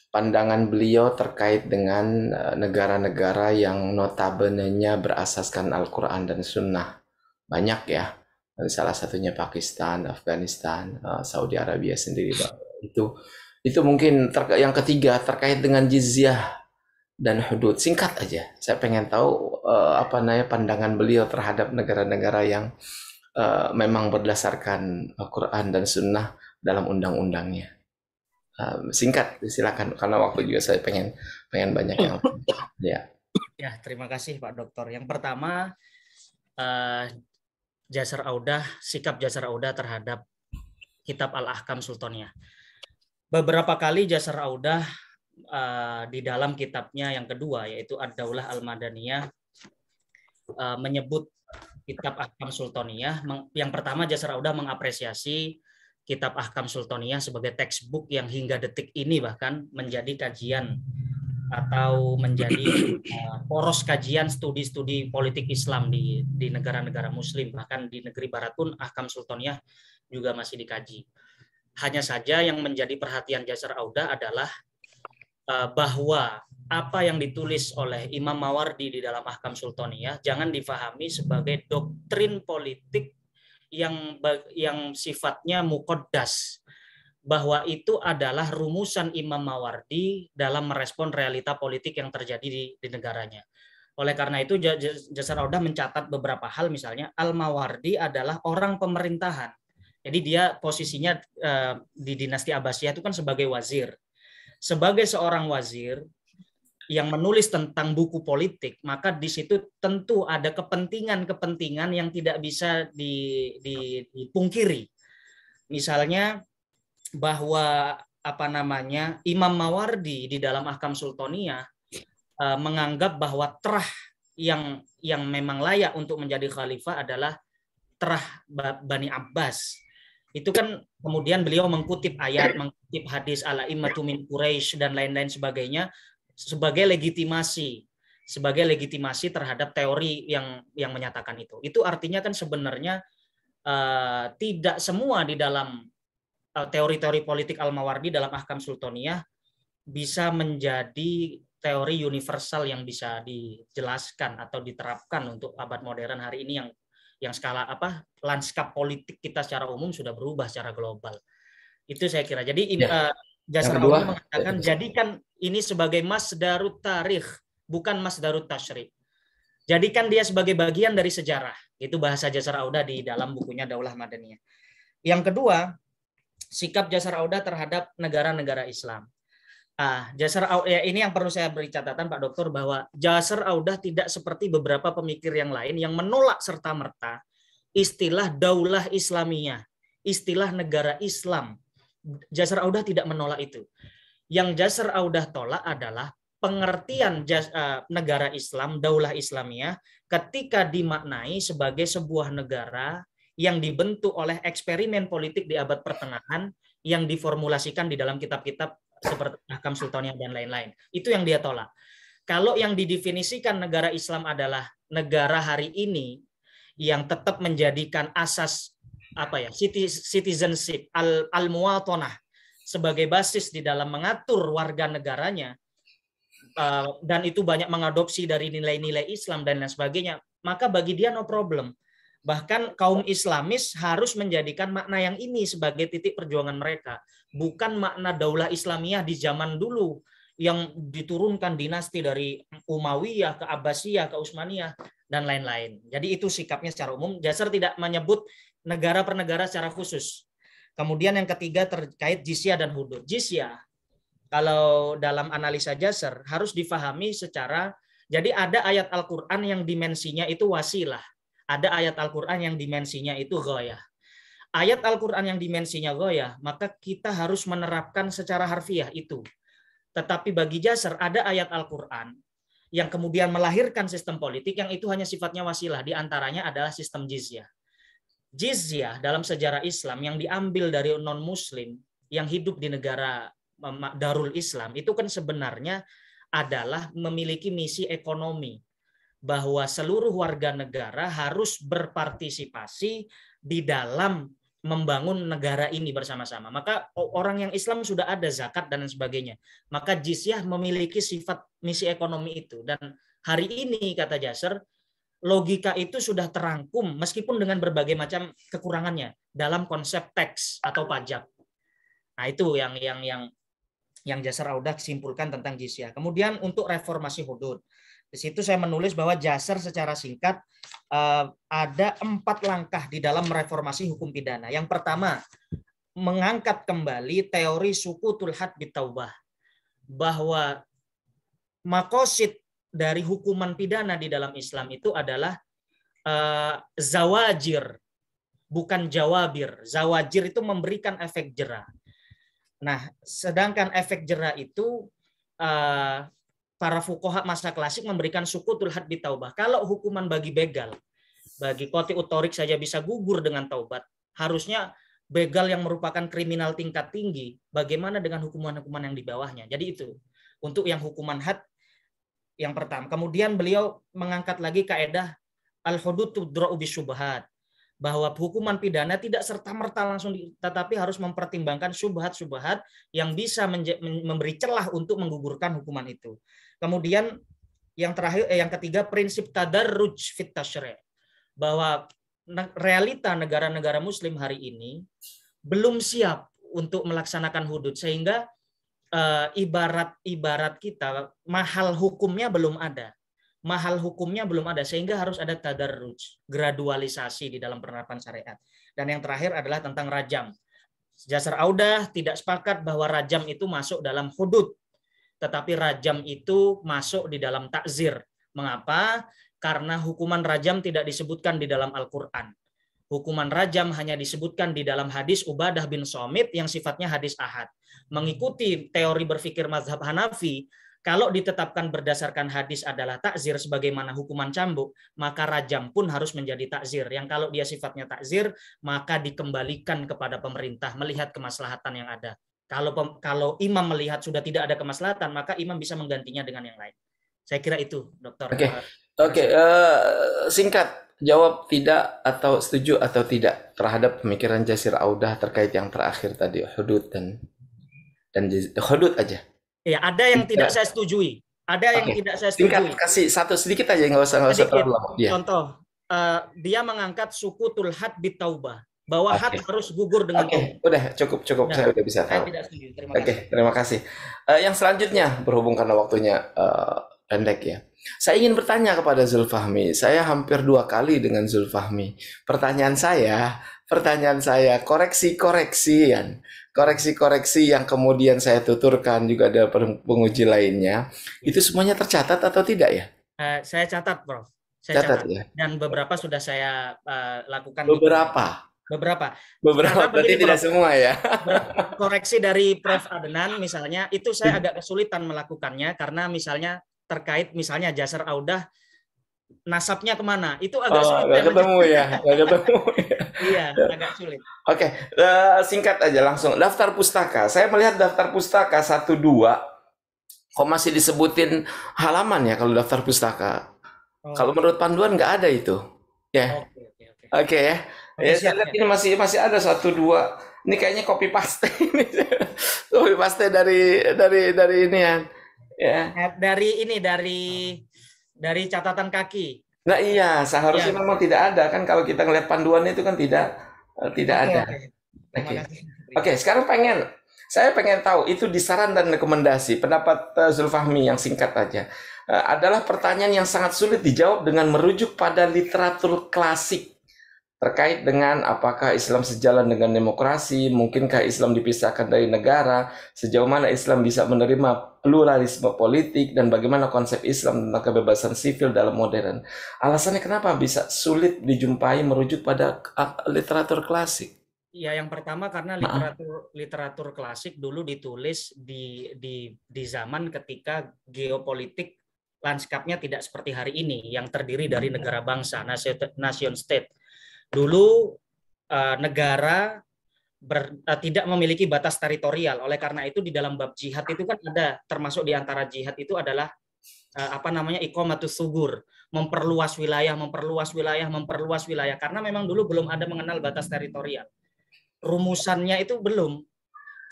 [SPEAKER 3] pandangan beliau terkait dengan negara-negara yang notabene-nya berasaskan Al-Quran dan Sunnah. Banyak ya, salah satunya Pakistan, Afghanistan, Saudi Arabia sendiri. Itu mungkin yang ketiga terkait dengan jizyah dan hudud. Singkat aja, saya pengen tahu pandangan beliau terhadap negara-negara yang memang berdasarkan Al-Quran dan Sunnah dalam undang-undangnya. Singkat, silakan, karena waktu juga saya pengen banyak yang ya.
[SPEAKER 1] Ya, terima kasih Pak Dokter. Yang pertama, sikap Jasar Auda terhadap Kitab Al-Ahkam Sultaniyah. Beberapa kali Jasar Auda di dalam kitabnya yang kedua, yaitu Ad-Daulah Al-Madaniyah, menyebut Kitab Ahkam Sultaniyah. Yang pertama, Jasar Auda mengapresiasi Kitab Ahkam Sultaniyah sebagai textbook yang hingga detik ini bahkan menjadi kajian atau menjadi poros kajian studi-studi politik Islam di negara-negara Muslim. Bahkan di negeri Barat pun Ahkam Sultaniyah juga masih dikaji. Hanya saja yang menjadi perhatian Jasar Auda adalah bahwa apa yang ditulis oleh Imam Mawardi di dalam Ahkam Sultaniyah jangan difahami sebagai doktrin politik yang sifatnya muqaddas, bahwa itu adalah rumusan Imam Mawardi dalam merespon realita politik yang terjadi di negaranya. Oleh karena itu Jasar Audah mencatat beberapa hal, misalnya Al-Mawardi adalah orang pemerintahan. Jadi dia posisinya di dinasti Abbasiyah itu kan sebagai wazir. Sebagai seorang wazir yang menulis tentang buku politik, maka di situ tentu ada kepentingan-kepentingan yang tidak bisa dipungkiri. Misalnya bahwa Imam Mawardi di dalam Ahkam Sultaniyah menganggap bahwa terah yang memang layak untuk menjadi khalifah adalah terah Bani Abbas. Itu kan kemudian beliau mengkutip ayat, mengkutip hadis al-a'immatu min Quraisy dan lain-lain sebagainya sebagai legitimasi terhadap teori yang menyatakan itu. Itu artinya kan sebenarnya tidak semua di dalam teori-teori politik Al-Mawardi dalam Ahkam Sultaniyah bisa menjadi teori universal yang bisa dijelaskan atau diterapkan untuk abad modern hari ini yang skala lanskap politik kita secara umum sudah berubah secara global. Itu saya kira. Jadi Jasar Audah mengatakan jadikan ini sebagai masdarut tarikh, bukan masdarut tasyri'. Jadikan dia sebagai bagian dari sejarah. Itu bahasa Jasar Audah di dalam bukunya Daulah Madaniyah. Yang kedua, sikap Jasar Audah terhadap negara-negara Islam. Jasar Audah, ini yang perlu saya beri catatan Pak Dokter, bahwa Jasar Audah tidak seperti beberapa pemikir yang lain yang menolak serta-merta istilah daulah Islamiyah, istilah negara Islam. Jasar Audah tidak menolak itu. Yang Jasar Audah tolak adalah pengertian negara Islam, daulah Islamiyah, ketika dimaknai sebagai sebuah negara yang dibentuk oleh eksperimen politik di abad pertengahan yang diformulasikan di dalam kitab-kitab seperti Ahkam Sultaniyah dan lain-lain. Itu yang dia tolak. Kalau yang didefinisikan negara Islam adalah negara hari ini yang tetap menjadikan asas citizenship al-muwatanah sebagai basis di dalam mengatur warga negaranya, dan itu banyak mengadopsi dari nilai-nilai Islam dan lain sebagainya, maka bagi dia no problem. Bahkan kaum Islamis harus menjadikan makna yang ini sebagai titik perjuangan mereka, bukan makna daulah Islamiyah di zaman dulu yang diturunkan dinasti dari Umayyah ke Abbasiyah ke Utsmaniyah dan lain-lain. Jadi itu sikapnya secara umum. Jasar tidak menyebut negara per negara secara khusus. Kemudian yang ketiga terkait jizyah dan hudud. Jizyah, kalau dalam analisa Jasar harus difahami secara, jadi ada ayat Al-Quran yang dimensinya itu wasilah. Ada ayat Al-Quran yang dimensinya itu ghayah. Ayat Al-Quran yang dimensinya ghayah, maka kita harus menerapkan secara harfiah itu. Tetapi bagi Jasar ada ayat Al-Quran yang kemudian melahirkan sistem politik yang itu hanya sifatnya wasilah. Di antaranya adalah sistem jizyah. Jizyah dalam sejarah Islam yang diambil dari non-Muslim yang hidup di negara Darul Islam itu kan sebenarnya adalah memiliki misi ekonomi, bahwa seluruh warga negara harus berpartisipasi di dalam membangun negara ini bersama-sama. Maka orang yang Islam sudah ada zakat dan sebagainya. Maka jizyah memiliki sifat misi ekonomi itu. Dan hari ini kata Jasar, logika itu sudah terangkum meskipun dengan berbagai macam kekurangannya dalam konsep teks atau pajak. Nah, itu yang Jasar Audah simpulkan tentang jizyah. Kemudian untuk reformasi hudud. Di situ saya menulis bahwa Jasar secara singkat ada 4 langkah di dalam mereformasi hukum pidana. Yang pertama, mengangkat kembali teori sukutul had bitaubah, bahwa makosid dari hukuman pidana di dalam Islam itu adalah zawajir, bukan jawabir. Zawajir itu memberikan efek jera. Nah, sedangkan efek jera itu para fuqaha masa klasik memberikan sukutul had bitaubah. Kalau hukuman bagi begal, bagi qati utorik saja bisa gugur dengan taubat, harusnya begal yang merupakan kriminal tingkat tinggi, bagaimana dengan hukuman-hukuman yang di bawahnya? Jadi itu untuk yang hukuman had yang pertama. Kemudian beliau mengangkat lagi kaidah al-hudud tudra'u bisyubhat, bahwa hukuman pidana tidak serta-merta langsung tetapi harus mempertimbangkan syubhat-syubhat yang bisa memberi celah untuk menggugurkan hukuman itu. Kemudian yang terakhir, yang ketiga, prinsip tadarruj fit tasyri', bahwa realita negara-negara Muslim hari ini belum siap untuk melaksanakan hudud, sehingga ibarat kita mahal hukumnya belum ada. Sehingga harus ada tadarruj, gradualisasi di dalam penerapan syariat. Dan yang terakhir adalah tentang rajam. Jasar Audah tidak sepakat bahwa rajam itu masuk dalam hudud, tetapi rajam itu masuk di dalam takzir. Mengapa? Karena hukuman rajam tidak disebutkan di dalam Al-Quran. Hukuman rajam hanya disebutkan di dalam hadis Ubadah bin Somit yang sifatnya hadis ahad. Mengikuti teori berpikir mazhab Hanafi, kalau ditetapkan berdasarkan hadis adalah takzir sebagaimana hukuman cambuk, maka rajam pun harus menjadi takzir. Yang kalau dia sifatnya takzir, maka dikembalikan kepada pemerintah melihat kemaslahatan yang ada. Kalau imam melihat sudah tidak ada kemaslahatan, maka imam bisa menggantinya dengan yang lain. Saya kira itu, Dokter.
[SPEAKER 3] Oke. Singkat, jawab tidak atau setuju atau tidak terhadap pemikiran Jasir Audah terkait yang terakhir tadi, hudud dan hudud aja.
[SPEAKER 1] Ya, ada yang tidak saya setujui. Ada yang tidak saya setujui.
[SPEAKER 3] Singkat, kasih satu sedikit aja, nggak usah terlalu lama.
[SPEAKER 1] Contoh, dia mengangkat sukutul had bitaubah, bahwa had harus gugur dengan
[SPEAKER 3] taubah. Udah cukup. Saya udah bisa tahu.
[SPEAKER 1] Saya tidak setuju. Terima kasih.
[SPEAKER 3] Terima kasih. Yang selanjutnya, berhubung karena waktunya pendek ya. Saya ingin bertanya kepada Zulfahmi. Saya hampir 2 kali dengan Zulfahmi. Pertanyaan saya, koreksi-koreksi yang kemudian saya tuturkan, juga ada penguji lainnya, itu semuanya tercatat atau tidak ya?
[SPEAKER 1] Saya catat, Prof. Saya catat. Ya? Dan beberapa sudah saya lakukan. Beberapa
[SPEAKER 3] berarti tidak semua ya.
[SPEAKER 1] Koreksi dari Prof. Adnan misalnya, itu saya agak kesulitan melakukannya karena misalnya terkait misalnya Jasar Audah nasabnya kemana, itu agak sulit.
[SPEAKER 3] Nggak ketemu ya.
[SPEAKER 1] Iya, agak sulit.
[SPEAKER 3] Oke, singkat aja langsung. Daftar pustaka. Saya melihat daftar pustaka 1-2 kok masih disebutin halaman ya kalau daftar pustaka. Kalau menurut panduan nggak ada itu. Ya. Oke ya. Ya, saya lihat ini masih ada 1-2. Ini kayaknya copy paste ini. Copy paste dari ini ya.
[SPEAKER 1] Dari catatan kaki.
[SPEAKER 3] Nah iya, seharusnya memang tidak ada kan, kalau kita ngelihat panduan itu kan tidak ada. Oke, sekarang saya pengen tahu itu di saran dan rekomendasi pendapat Zulfahmi yang singkat aja. Adalah pertanyaan yang sangat sulit dijawab dengan merujuk pada literatur klasik terkait dengan apakah Islam sejalan dengan demokrasi, mungkinkah Islam dipisahkan dari negara, sejauh mana Islam bisa menerima pluralisme politik, dan bagaimana konsep Islam tentang kebebasan sivil dalam modern. Alasannya kenapa bisa sulit dijumpai merujuk pada literatur klasik?
[SPEAKER 1] Ya, yang pertama karena literatur klasik dulu ditulis di zaman ketika geopolitik lanskapnya tidak seperti hari ini yang terdiri dari negara bangsa, nation state. Dulu negara tidak memiliki batas teritorial. Oleh karena itu di dalam bab jihad itu kan ada, termasuk di antara jihad itu adalah iqamatus sugur, memperluas wilayah karena memang dulu belum ada mengenal batas teritorial. Rumusannya itu belum,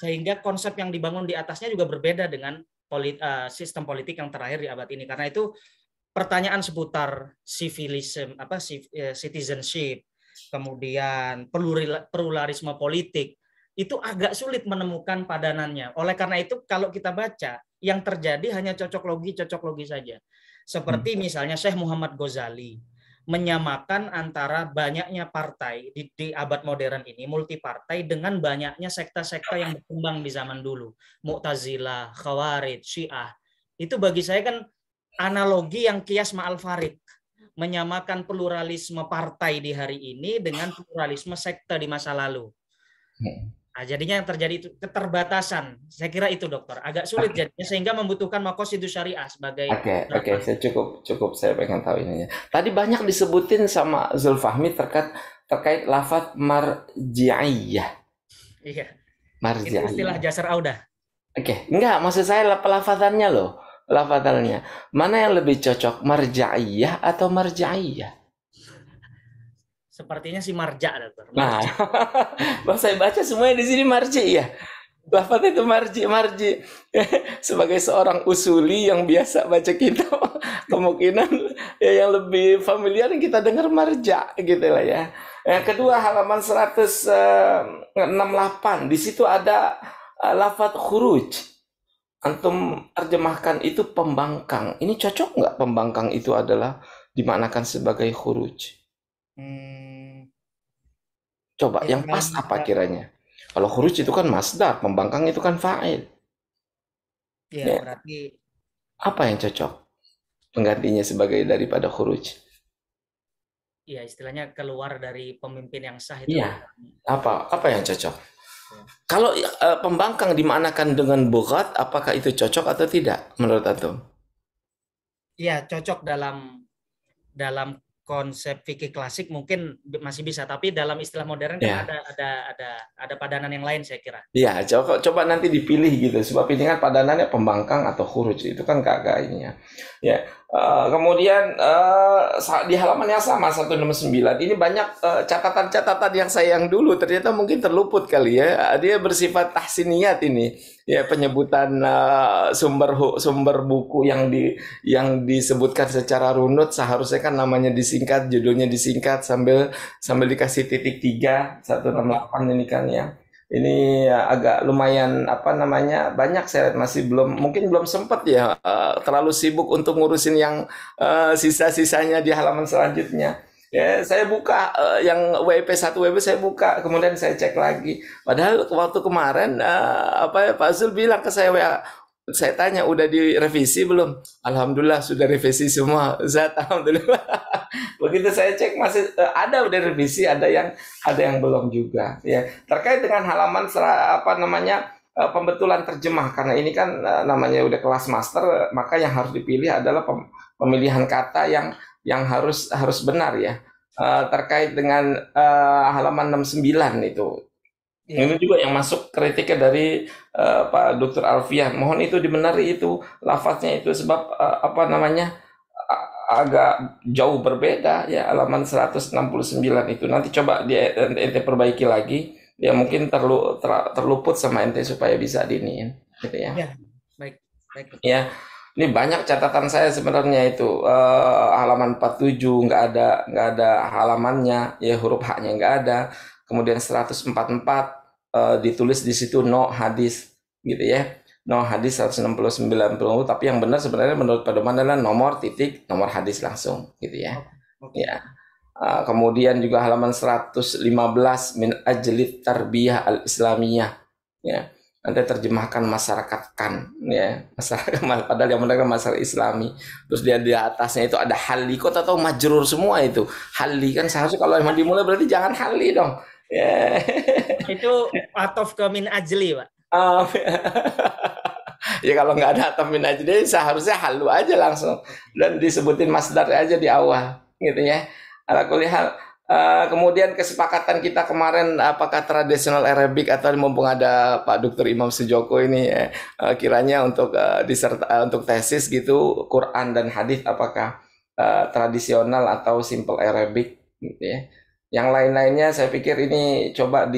[SPEAKER 1] sehingga konsep yang dibangun di atasnya juga berbeda dengan sistem politik yang terakhir di abad ini. Karena itu pertanyaan seputar civilism, citizenship, kemudian pluralisme politik, itu agak sulit menemukan padanannya. Oleh karena itu kalau kita baca, yang terjadi hanya cocok logi saja. Seperti misalnya Syekh Muhammad Ghazali menyamakan antara banyaknya partai di abad modern ini, multipartai, dengan banyaknya sekte-sekte yang berkembang di zaman dulu. Mu'tazilah, Khawarij, Syiah. Itu bagi saya kan analogi yang kias ma'al farid, menyamakan pluralisme partai di hari ini dengan pluralisme sekte di masa lalu. Nah, jadinya yang terjadi itu keterbatasan. Saya kira itu, Dokter. Agak sulit jadinya, sehingga membutuhkan maqasidus syariah sebagai.
[SPEAKER 3] Oke, saya cukup saya pengen tahu ininya. Tadi banyak disebutin sama Zulfahmi terkait lafaz marji'iyah.
[SPEAKER 1] Iya.
[SPEAKER 3] Marji'iyah.
[SPEAKER 1] Itu istilah Jasar Audah.
[SPEAKER 3] Oke, enggak, maksud saya pelafazannya loh. Lafazannya. Mana yang lebih cocok, marja'iyah atau marja'iyah?
[SPEAKER 1] Sepertinya si marja, dokter.
[SPEAKER 3] Nah,
[SPEAKER 1] Marja.
[SPEAKER 3] Bang, saya baca semuanya di sini marji ya. Lafaz itu marji. Sebagai seorang usuli yang biasa baca kitab, kemungkinan ya yang lebih familiar yang kita dengar marja gitu lah ya. Yang kedua halaman 168, di situ ada lafaz khuruj. Antum terjemahkan itu pembangkang. Ini cocok nggak pembangkang itu adalah dimaknakan sebagai khuruj? Coba yang pas apa kiranya? Kalau khuruj itu kan masdar, pembangkang itu kan fa'il.
[SPEAKER 1] Ya,
[SPEAKER 3] Ya.
[SPEAKER 1] berarti
[SPEAKER 3] Apa yang cocok penggantinya sebagai daripada khuruj?
[SPEAKER 1] ya istilahnya keluar dari pemimpin yang sah itu.
[SPEAKER 3] Iya. Apa yang cocok? Kalau pembangkang dimaknakan dengan bughat, apakah itu cocok atau tidak menurut antum?
[SPEAKER 1] Iya, cocok dalam konsep fikih klasik mungkin masih bisa, tapi dalam istilah modern kan
[SPEAKER 3] Ya.
[SPEAKER 1] ada padanan yang lain saya kira.
[SPEAKER 3] Iya, coba nanti dipilih gitu. Sebab ini kan padanannya pembangkang atau khuruj itu kan kagak ini ya. Ya, kemudian di halaman yang sama 169 ini banyak catatan-catatan yang saya yang dulu ternyata mungkin terluput kali ya. Dia bersifat tahsiniyat ini. Ya, penyebutan sumber buku yang disebutkan secara runut seharusnya kan namanya disingkat, judulnya disingkat sambil dikasih titik 3 168 ini kan ya. Ini agak lumayan banyak saya lihat masih mungkin belum sempat ya, terlalu sibuk untuk ngurusin yang sisa-sisanya di halaman selanjutnya. Ya, saya buka yang WP1 WP saya buka, kemudian saya cek lagi. Padahal waktu kemarin Pak Zul bilang ke saya WA, saya tanya udah direvisi belum? Alhamdulillah sudah revisi semua. Zat, alhamdulillah. Begitu saya cek masih ada udah revisi, ada yang belum juga. Ya, terkait dengan halaman pembetulan terjemah, karena ini kan namanya udah kelas master, maka yang harus dipilih adalah pemilihan kata yang harus benar ya. Terkait dengan halaman 69 itu. Ini juga yang masuk kritiknya dari Pak Dr. Alfian. Mohon itu dibenari itu lafaznya itu sebab agak jauh berbeda ya halaman 169 itu. Nanti coba ente perbaiki lagi. Ya mungkin terluput sama ente supaya bisa diiniin gitu ya.
[SPEAKER 1] Ya, baik.
[SPEAKER 3] Ya. Ini banyak catatan saya sebenarnya itu halaman 47 nggak ada halamannya, ya huruf H-nya nggak ada. Kemudian 144 ditulis di situ no hadis gitu ya. No hadis 169 tapi yang benar sebenarnya menurut pedoman adalah nomor hadis langsung gitu ya. Ya. Kemudian juga halaman 115 min ajlit tarbiyah al-islamiyah ya. Nanti terjemahkan masyarakat kan ya, masyarakat padahal yang benar kan masyarakat Islami. Terus dia di atasnya itu ada hali, kok atau majrur semua itu. Hali kan seharusnya kalau emang dimulai berarti jangan hali dong. Ya.
[SPEAKER 1] Itu atof ke min ajli, Pak.
[SPEAKER 3] Ya kalau nggak ada ataf min ajli seharusnya halu aja langsung dan disebutin masdar aja di awal gitu ya. Ala kulli hal. Kemudian kesepakatan kita kemarin apakah tradisional Arabic atau mumpung ada Pak Dr. Imam Sujoko ini ya, kiranya untuk untuk tesis gitu Quran dan hadis apakah tradisional atau simple Arabic gitu ya. Yang lain-lainnya saya pikir ini coba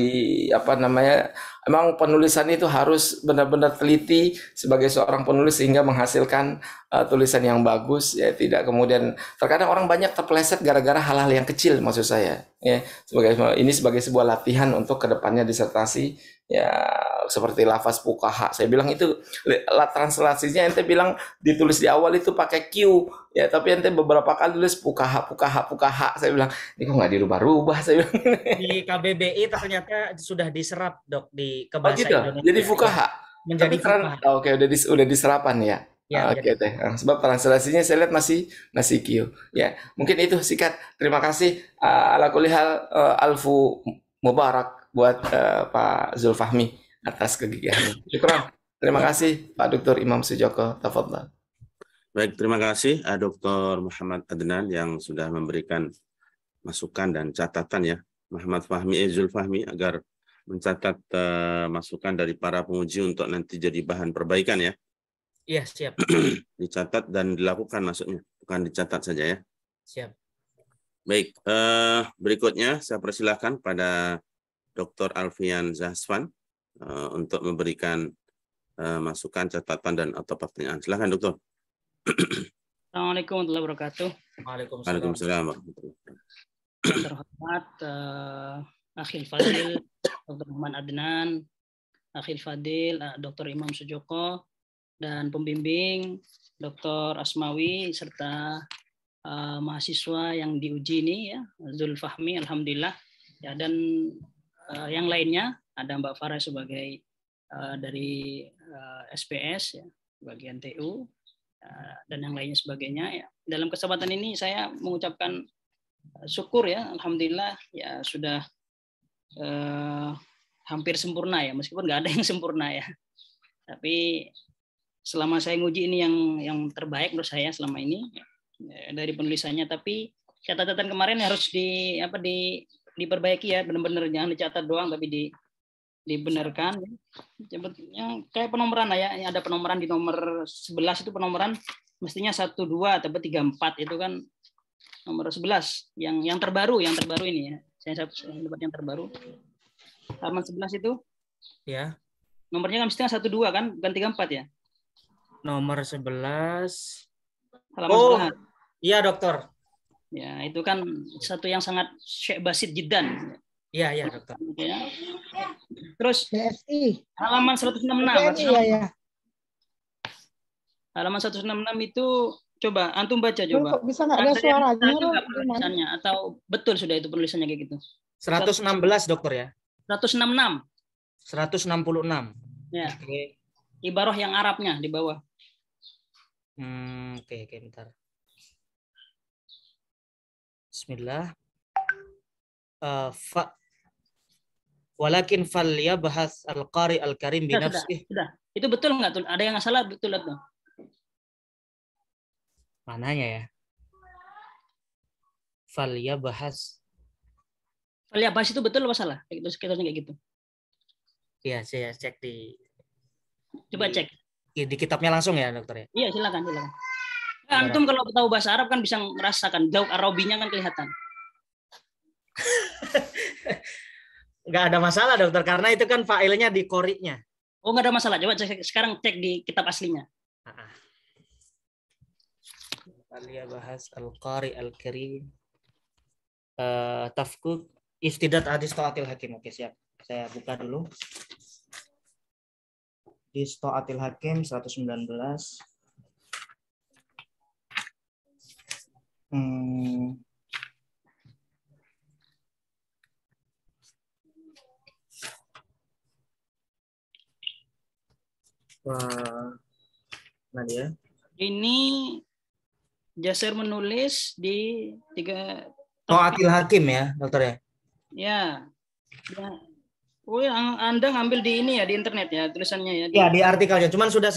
[SPEAKER 3] emang penulisan itu harus benar-benar teliti sebagai seorang penulis sehingga menghasilkan tulisan yang bagus ya, tidak kemudian terkadang orang banyak terpeleset gara-gara hal-hal yang kecil maksud saya ya, sebagai sebuah latihan untuk kedepannya disertasi ya, seperti lafaz fuqaha saya bilang itu translasinya ente bilang ditulis di awal itu pakai Q ya, tapi ente beberapa kali tulis fuqaha saya bilang ini kok nggak dirubah-rubah saya bilang.
[SPEAKER 1] Di KBBI ternyata sudah diserap dok ke bahasa
[SPEAKER 3] gitu?
[SPEAKER 1] Indonesia.
[SPEAKER 3] Jadi fuqaha.
[SPEAKER 1] Menjadi fuqaha.
[SPEAKER 3] Oke, udah diserapan ya.
[SPEAKER 1] Ya,
[SPEAKER 3] Oke teh. Sebab translasinya saya lihat masih Q. Ya, mungkin itu sikat. Terima kasih. Ala kulli hal alfu mubarak buat Pak Zulfahmi atas kegigihannya. Syukran. Terima kasih Pak Dr. Imam Sujoko. Tafadhal.
[SPEAKER 5] Baik, terima kasih Dr. Muhammad Adnan yang sudah memberikan masukan dan catatan ya. Muhammad Zulfahmi agar mencatat masukan dari para penguji untuk nanti jadi bahan perbaikan ya.
[SPEAKER 1] Iya, siap.
[SPEAKER 5] Dicatat dan dilakukan maksudnya, bukan dicatat saja ya.
[SPEAKER 1] Siap.
[SPEAKER 5] Baik, berikutnya saya persilahkan pada Dr. Alfian Zahswan untuk memberikan masukan, catatan, dan atau pertanyaan. Silakan, Dokter.
[SPEAKER 7] Assalamualaikum warahmatullahi wabarakatuh.
[SPEAKER 5] Waalaikumsalam warahmatullahi wabarakatuh.
[SPEAKER 7] Yang terhormat Akhil Fadil, Dr. Muhammad Adnan, Akhil Fadil, Dr. Imam Sujoko, dan pembimbing Dr. Asmawi serta mahasiswa yang diuji ini ya, Zul Fahmi, alhamdulillah ya, dan yang lainnya ada Mbak Farah sebagai dari SPS ya, bagian TU dan yang lainnya sebagainya ya. Dalam kesempatan ini saya mengucapkan syukur ya, alhamdulillah ya sudah hampir sempurna ya, meskipun nggak ada yang sempurna ya. Tapi selama saya nguji ini yang terbaik menurut saya selama ini ya, dari penulisannya. Tapi catatan kemarin harus diperbaiki ya, benar-benar jangan dicatat doang tapi dibenarkan. Yang kayak penomoran lah ya, ada penomoran di nomor 11 itu penomoran mestinya 1, 2 tapi 3, 4 itu kan nomor 11 yang terbaru ini ya. Saya dapat yang terbaru. Halaman 11 itu.
[SPEAKER 1] Ya.
[SPEAKER 7] Nomornya kan mestinya 1, 2 kan, bukan 3, 4 ya.
[SPEAKER 1] Nomor 11.
[SPEAKER 7] Halaman 11.
[SPEAKER 1] Iya, Dokter.
[SPEAKER 7] Ya, itu kan satu yang sangat Syekh Basit Jiddan.
[SPEAKER 1] Iya, Dokter.
[SPEAKER 7] Ya. Terus
[SPEAKER 8] BSI.
[SPEAKER 7] halaman 166.
[SPEAKER 8] Ya.
[SPEAKER 7] Halaman 166 itu coba antum baca coba.
[SPEAKER 8] Kok bisa nggak ada suaranya?
[SPEAKER 7] Penulisannya atau betul sudah itu penulisannya kayak gitu?
[SPEAKER 1] 116, Dokter ya.
[SPEAKER 7] 166.
[SPEAKER 1] 166.
[SPEAKER 7] Ya.
[SPEAKER 1] Oke.
[SPEAKER 7] Ibarah yang Arabnya di bawah.
[SPEAKER 1] Oke, bentar. Bismillah. Walakin fal yabhas al-qari al-karim bi nafsihi.
[SPEAKER 7] Sudah. Itu betul nggak tuh? Ada yang salah betul atau?
[SPEAKER 1] Mananya ya? Fal yabhas.
[SPEAKER 7] Fal yabhas itu betul apa salah? Kayak gitu, sekitarnya kayak gitu.
[SPEAKER 1] Iya, saya cek di.
[SPEAKER 7] Coba cek.
[SPEAKER 1] Di kitabnya langsung ya, Dokter ya?
[SPEAKER 7] Iya, silakan. Nah, antum kalau tahu bahasa Arab kan bisa merasakan jauh Arabinya kan kelihatan.
[SPEAKER 1] Nggak ada masalah, Dokter, karena itu kan failnya di qori-nya.
[SPEAKER 7] Oh, nggak ada masalah. Coba sekarang cek di kitab aslinya.
[SPEAKER 1] Alia bahas al-qari al-karim. Tafkuk iftidat hadis ta'atil hakim. Oke, siap. Saya buka dulu. Di Ta'atil Hakim 119. Wah, nah dia.
[SPEAKER 7] Ini Jasir menulis di 3.
[SPEAKER 1] Ta'atil Hakim ya, Dokter ya?
[SPEAKER 7] Ya. Oh, Anda ngambil di ini ya, di internet ya tulisannya ya.
[SPEAKER 1] Ya, di artikelnya. Cuman sudah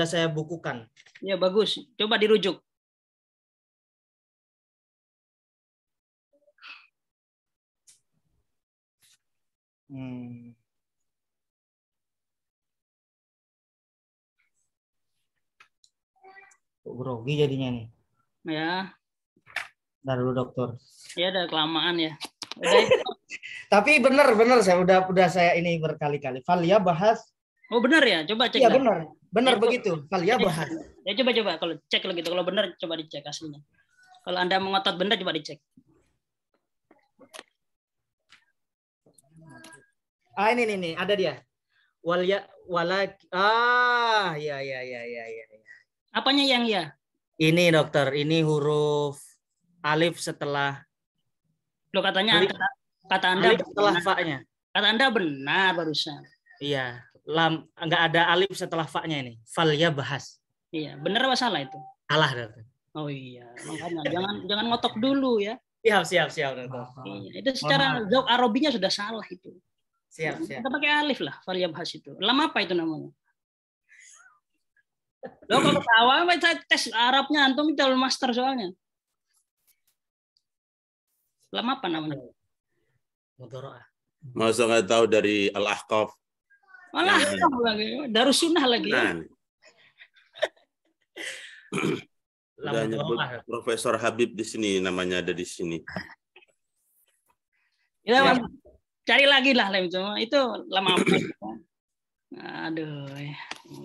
[SPEAKER 1] saya bukukan.
[SPEAKER 7] Ya, bagus. Coba dirujuk.
[SPEAKER 1] Grogi jadinya nih.
[SPEAKER 7] Ya.
[SPEAKER 1] Ntar dulu, Dokter.
[SPEAKER 7] Ya, udah kelamaan ya. Udah itu.
[SPEAKER 1] Tapi benar saya udah saya ini berkali-kali. Valia bahas.
[SPEAKER 7] Oh, benar ya? Coba cek.
[SPEAKER 1] Iya, benar begitu. Valia bahas.
[SPEAKER 7] Ya, coba kalau cek kalau gitu. Kalau benar coba dicek aslinya. Kalau Anda mengotot benar coba dicek.
[SPEAKER 1] Ini ada dia. Ya.
[SPEAKER 7] Apanya yang ya?
[SPEAKER 1] Ini, Dokter, ini huruf alif setelah.
[SPEAKER 7] Loh, katanya kata Anda
[SPEAKER 1] alif setelah fa-nya.
[SPEAKER 7] Kata Anda benar barusan.
[SPEAKER 1] Iya, enggak ada alif setelah fa-nya ini. Valia bahas.
[SPEAKER 7] Iya, benar apa salah itu?
[SPEAKER 1] Salah, Dokter.
[SPEAKER 7] Oh iya, makanya jangan ngotok dulu ya.
[SPEAKER 1] Siap, Dokter.
[SPEAKER 7] Iya, itu secara zauk Arabinya sudah salah itu.
[SPEAKER 1] Siap.
[SPEAKER 7] Kita pakai alif lah, valia bahas itu. Lam apa itu namanya? Loh, kalau tahu saya tes Arabnya antum itu master soalnya. Lam apa namanya?
[SPEAKER 1] Mudharaah.
[SPEAKER 5] Masa nggak tahu dari Al-Ahqaf?
[SPEAKER 7] Malah lagi, Darus Sunnah lagi.
[SPEAKER 5] Udah nyebut Profesor Habib di sini, namanya ada di sini.
[SPEAKER 7] Ya, ya. Cari lagi lah itu lama. Aduh,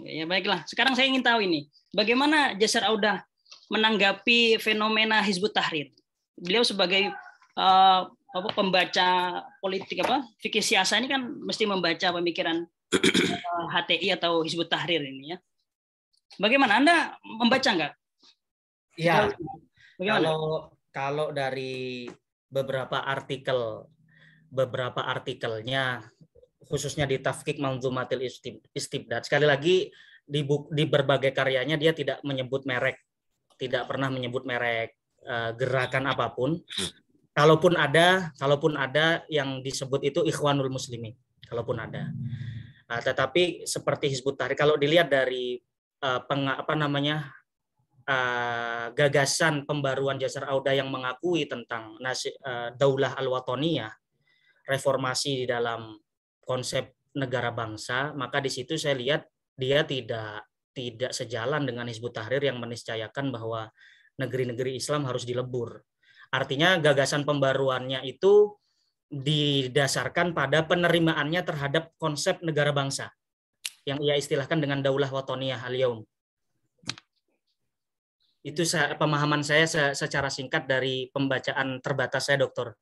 [SPEAKER 7] ya baiklah. Sekarang saya ingin tahu ini, bagaimana Jasar Audah menanggapi fenomena Hizbut Tahrir? Beliau sebagai pembaca politik fikih siasa ini kan mesti membaca pemikiran HTI atau Hizbut Tahrir ini ya. Bagaimana Anda membaca nggak?
[SPEAKER 1] Ya, kalau dari beberapa artikelnya, khususnya di Tafkik Manzumatil Istibdad, sekali lagi di berbagai karyanya dia tidak menyebut merek, tidak pernah menyebut merek gerakan apapun. Kalaupun ada yang disebut itu Ikhwanul Muslimin, kalaupun ada. Tetapi seperti Hizbut Tahrir, kalau dilihat dari gagasan pembaruan Jasar Audah yang mengakui tentang Daulah Al-Watoniyah, reformasi di dalam konsep negara bangsa, maka di situ saya lihat dia tidak sejalan dengan Hizbut Tahrir yang meniscayakan bahwa negeri-negeri Islam harus dilebur. Artinya gagasan pembaruannya itu didasarkan pada penerimaannya terhadap konsep negara bangsa yang ia istilahkan dengan Daulah Watoniyah al-Yaum. Itu pemahaman saya secara singkat dari pembacaan terbatas saya, Dokter,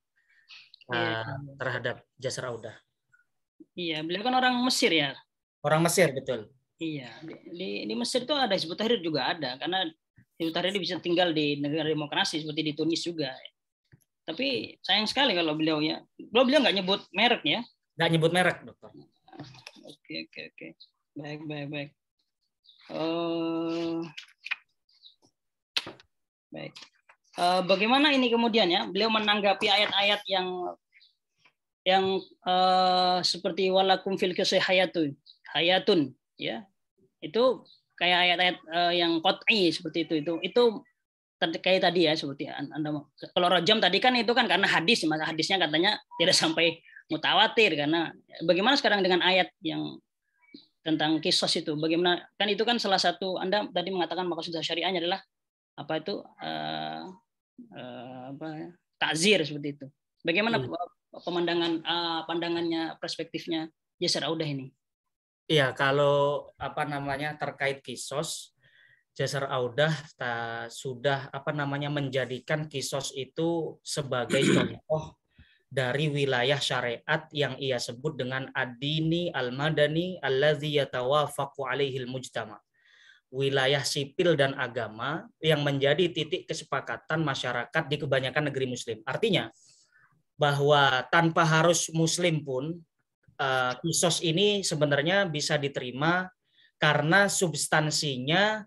[SPEAKER 1] terhadap Jasar Audah.
[SPEAKER 7] Iya, beliau kan orang Mesir ya.
[SPEAKER 1] Orang Mesir, betul.
[SPEAKER 7] Iya, di Mesir itu ada Hizbut Tahrir juga ada, karena Hizbut Tahrir bisa tinggal di negara demokrasi seperti di Tunis juga. Tapi sayang sekali kalau beliau nggak nyebut merek ya.
[SPEAKER 1] Nggak nyebut merek, Dokter.
[SPEAKER 7] Oke. Baik. Baik. Bagaimana ini kemudian ya beliau menanggapi ayat-ayat yang seperti walakum fil qisas hayatun ya. Itu kayak ayat-ayat yang qat'i seperti itu kayak tadi ya, seperti Anda kalau rajam tadi kan itu kan karena hadisnya katanya tidak sampai mutawatir, karena bagaimana sekarang dengan ayat yang tentang kisos itu, bagaimana kan itu kan salah satu Anda tadi mengatakan maksud syariahnya adalah takzir seperti itu. Bagaimana pandangannya, perspektifnya Jasar Audah ini?
[SPEAKER 1] Iya, kalau terkait kisos, Jasar Audah sudah menjadikan kisos itu sebagai contoh dari wilayah syariat yang ia sebut dengan ad-dini al-madani alladzi yatawafaqu alaihi al-mujtama. Wilayah sipil dan agama yang menjadi titik kesepakatan masyarakat di kebanyakan negeri muslim. Artinya bahwa tanpa harus muslim pun kisos ini sebenarnya bisa diterima karena substansinya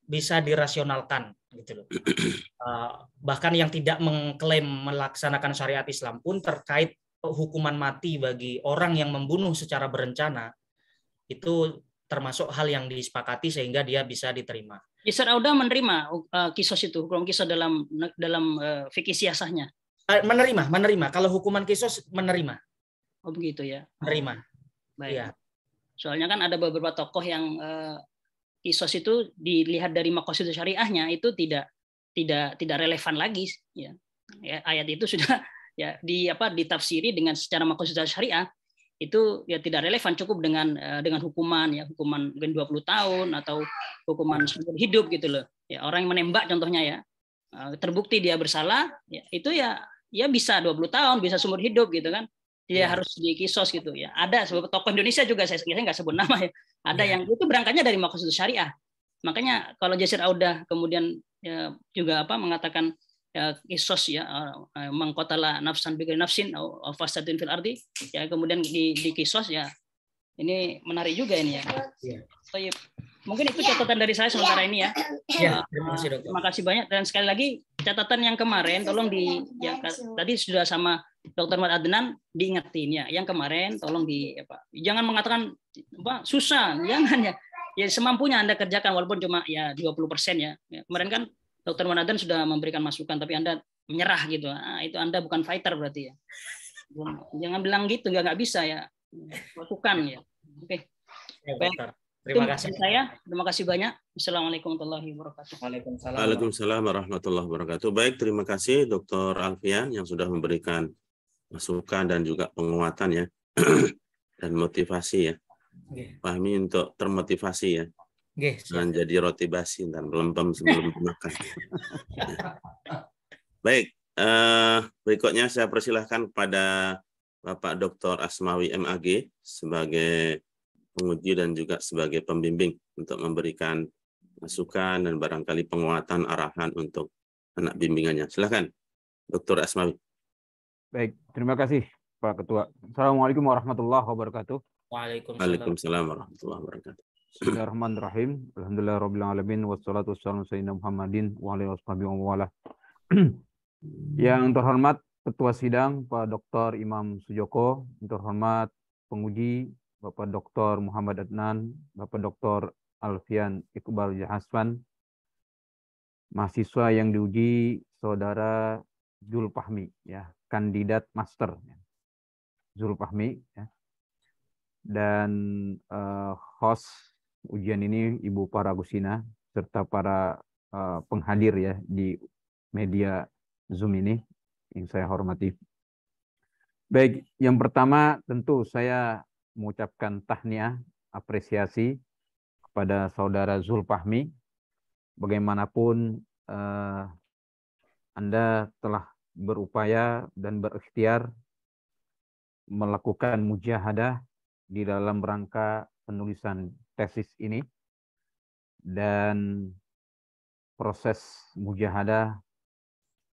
[SPEAKER 1] bisa dirasionalkan gitu loh. Bahkan yang tidak mengklaim melaksanakan syariat Islam pun terkait hukuman mati bagi orang yang membunuh secara berencana itu termasuk hal yang disepakati sehingga dia bisa diterima.
[SPEAKER 7] Jasar Audah menerima kisos itu, hukum kisos dalam fikih siasahnya.
[SPEAKER 1] Menerima. Kalau hukuman kisos menerima.
[SPEAKER 7] Oh begitu ya.
[SPEAKER 1] Menerima.
[SPEAKER 7] Baik.
[SPEAKER 1] Ya.
[SPEAKER 7] Soalnya kan ada beberapa tokoh yang kisos itu dilihat dari maqasid syariahnya itu tidak relevan lagi ya. Ayat itu sudah ya ditafsiri dengan secara maqasid syariah. Itu ya tidak relevan, cukup dengan hukuman 20 tahun atau hukuman seumur hidup gitu loh. Ya, orang yang menembak contohnya ya, terbukti dia bersalah, ya itu ya bisa 20 tahun, bisa seumur hidup gitu kan. Dia harus dikisos gitu ya. Ada sebab tokoh Indonesia juga saya nggak sebut nama ya. Ada yang itu berangkatnya dari maqasid syariah. Makanya kalau Jasar Audah kemudian ya, juga mengatakan kisos ya mangqatala nafsan bighairi nafsin atau fasadin fil ardi ya, kemudian di kisos ya, ini menarik juga ini ya. Iya. Mungkin itu catatan dari saya sementara ini ya.
[SPEAKER 1] Terima kasih, Dokter.
[SPEAKER 7] Terima kasih banyak, dan sekali lagi catatan yang kemarin tolong tadi sudah sama Dr. Muhammad Adnan diingetin ya, yang kemarin tolong jangan mengatakan susah, jangan ya. Ya semampunya Anda kerjakan walaupun cuma ya 20% ya. Kemarin kan Dr. Manadan sudah memberikan masukan, tapi Anda menyerah gitu. Itu Anda bukan fighter berarti ya. Jangan bilang gitu, nggak bisa ya. Lakukan ya. Oke.
[SPEAKER 1] Baik. Terima
[SPEAKER 7] Itu
[SPEAKER 1] kasih.
[SPEAKER 7] dari saya. Terima kasih banyak. Assalamualaikum warahmatullahi wabarakatuh.
[SPEAKER 1] Waalaikumsalam.
[SPEAKER 5] Waalaikumsalam warahmatullahi wabarakatuh. Baik, terima kasih Dr. Alfian yang sudah memberikan masukan dan juga penguatan ya dan motivasi ya.
[SPEAKER 1] Nggih.
[SPEAKER 5] Fahmi untuk termotivasi ya.
[SPEAKER 1] Nggih, siap.
[SPEAKER 5] Jangan jadi roti basi dan melempem sebelum makan. Baik, berikutnya saya persilahkan kepada Bapak Dr. Asmawi MAG sebagai penguji dan juga sebagai pembimbing untuk memberikan masukan dan barangkali penguatan arahan untuk anak bimbingannya. Silakan, Dr. Asmawi.
[SPEAKER 4] Baik, terima kasih Pak Ketua. Assalamualaikum warahmatullahi wabarakatuh.
[SPEAKER 1] Waalaikumsalam.
[SPEAKER 5] Waalaikumsalam warahmatullahi wabarakatuh.
[SPEAKER 4] Bismillahirrahmanirrahim. Alhamdulillahirrahmanirrahim. Wassalatu wassalamu sayyidina Muhammadin wa alihi washabihi wa wala. Yang terhormat Ketua Sidang Pak Dr. Imam Sujoko, yang terhormat penguji Bapak Dr. Muhammad Adnan, Bapak Dr. Alfian Iqbal Jahaswan, mahasiswa yang diuji Saudara Zulfahmi, ya, kandidat master, ya. Zulfahmi, ya. Dan host ujian ini Ibu Paragusina serta para penghadir ya di media Zoom ini yang saya hormati. Baik, yang pertama tentu saya mengucapkan tahniah, apresiasi kepada Saudara Zulfahmi. Bagaimanapun Anda telah berupaya dan berikhtiar melakukan mujahadah di dalam rangka penulisan tesis ini, dan proses mujahadah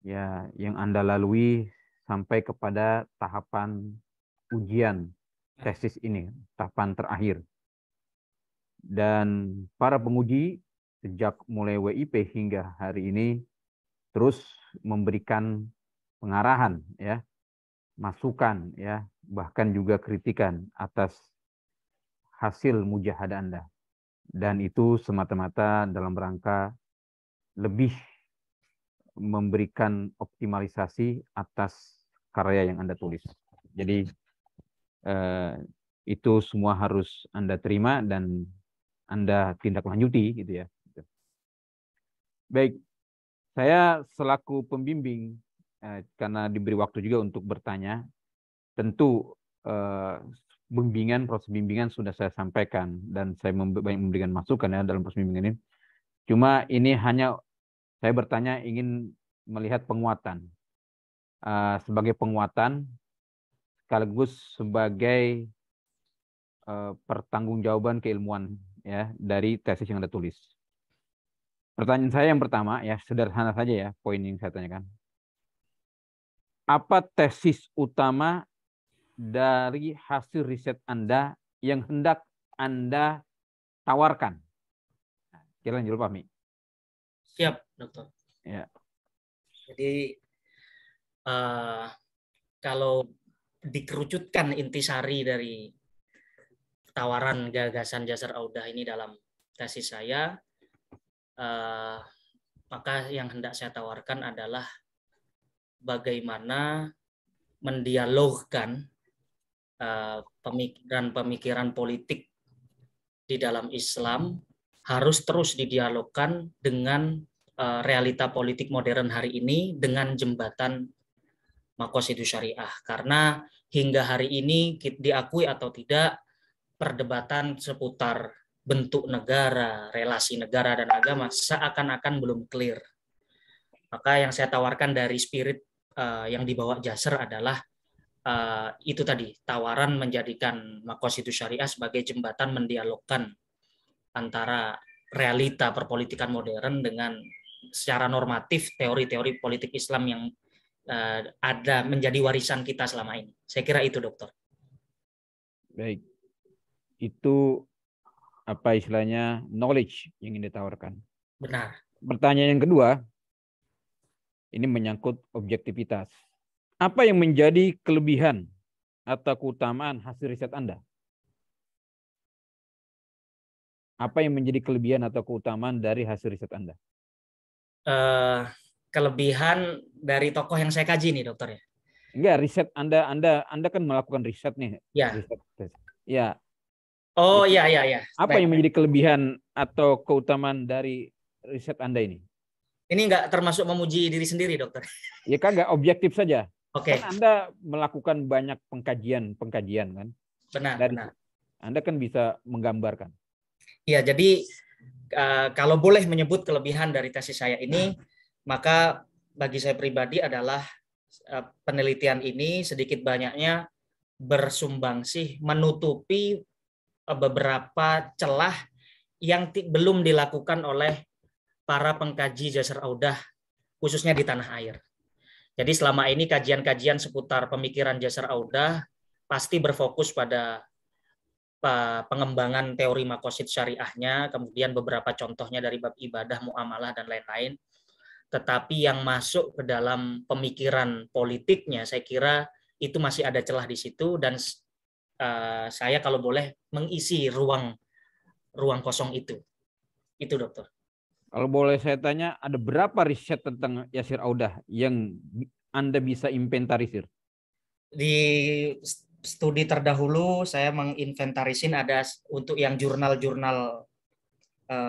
[SPEAKER 4] ya yang Anda lalui sampai kepada tahapan ujian tesis ini, tahapan terakhir. Dan para penguji sejak mulai WIP hingga hari ini terus memberikan pengarahan ya, masukan ya, bahkan juga kritikan atas hasil mujahadah Anda. Dan itu semata-mata dalam rangka lebih memberikan optimalisasi atas karya yang Anda tulis. Jadi itu semua harus Anda terima dan Anda tindak lanjuti gitu ya. Baik, saya selaku pembimbing karena diberi waktu juga untuk bertanya, tentu proses bimbingan sudah saya sampaikan dan saya memberikan masukan ya dalam proses bimbingan ini. Cuma ini hanya saya bertanya ingin melihat penguatan. Sebagai penguatan sekaligus sebagai pertanggungjawaban keilmuan ya dari tesis yang Anda tulis. Pertanyaan saya yang pertama ya, sederhana saja ya poin yang saya tanyakan. Apa tesis utama dari hasil riset Anda yang hendak Anda tawarkan? Kira-kira jawab Fahmi.
[SPEAKER 1] Siap, Dokter.
[SPEAKER 4] Ya.
[SPEAKER 1] Jadi kalau dikerucutkan intisari dari tawaran gagasan Jasar Audah ini dalam tesis saya, maka yang hendak saya tawarkan adalah bagaimana mendialogkan pemikiran-pemikiran politik di dalam Islam harus terus didialogkan dengan realita politik modern hari ini dengan jembatan Maqasidus Syariah. Karena hingga hari ini diakui atau tidak, perdebatan seputar bentuk negara, relasi negara dan agama seakan-akan belum clear. Maka yang saya tawarkan dari spirit yang dibawa Jasar adalah itu tadi, tawaran menjadikan Maqasidus Syariah sebagai jembatan mendialogkan antara realita perpolitikan modern dengan secara normatif teori-teori politik Islam yang ada menjadi warisan kita selama ini. Saya kira itu, Dokter.
[SPEAKER 4] Baik. Itu apa istilahnya knowledge yang ingin ditawarkan.
[SPEAKER 1] Benar.
[SPEAKER 4] Pertanyaan yang kedua, ini menyangkut objektivitas. Apa yang menjadi kelebihan atau keutamaan hasil riset Anda? Apa yang menjadi kelebihan atau keutamaan dari hasil riset Anda?
[SPEAKER 1] Kelebihan dari tokoh yang saya kaji nih, Dokter ya.
[SPEAKER 4] Enggak, riset Anda kan melakukan riset nih.
[SPEAKER 1] Ya.
[SPEAKER 4] Riset. Ya.
[SPEAKER 1] Oh iya iya iya.
[SPEAKER 4] Apa
[SPEAKER 1] Baik.
[SPEAKER 4] yang menjadi kelebihan atau keutamaan dari riset Anda ini?
[SPEAKER 1] Ini nggak termasuk memuji diri sendiri, dokter.
[SPEAKER 4] Ya kagak, objektif saja.
[SPEAKER 1] Oke.
[SPEAKER 4] Kan Anda melakukan banyak pengkajian kan?
[SPEAKER 1] Benar,
[SPEAKER 4] Dari
[SPEAKER 1] benar.
[SPEAKER 4] Anda kan bisa menggambarkan.
[SPEAKER 1] Ya, jadi kalau boleh menyebut kelebihan dari tesis saya ini, maka bagi saya pribadi adalah penelitian ini sedikit banyaknya bersumbangsih menutupi beberapa celah yang belum dilakukan oleh para pengkaji Jasar Audah, khususnya di tanah air. Jadi selama ini kajian-kajian seputar pemikiran Jasar Audah pasti berfokus pada pengembangan teori makosid syariahnya, kemudian beberapa contohnya dari bab ibadah, muamalah, dan lain-lain. Tetapi yang masuk ke dalam pemikiran politiknya, saya kira itu masih ada celah di situ, dan saya kalau boleh mengisi ruang kosong itu. Itu, dokter.
[SPEAKER 4] Kalau boleh saya tanya, ada berapa riset tentang Yasir Audah yang Anda bisa inventarisir?
[SPEAKER 1] Di studi terdahulu saya menginventarisin ada untuk yang jurnal-jurnal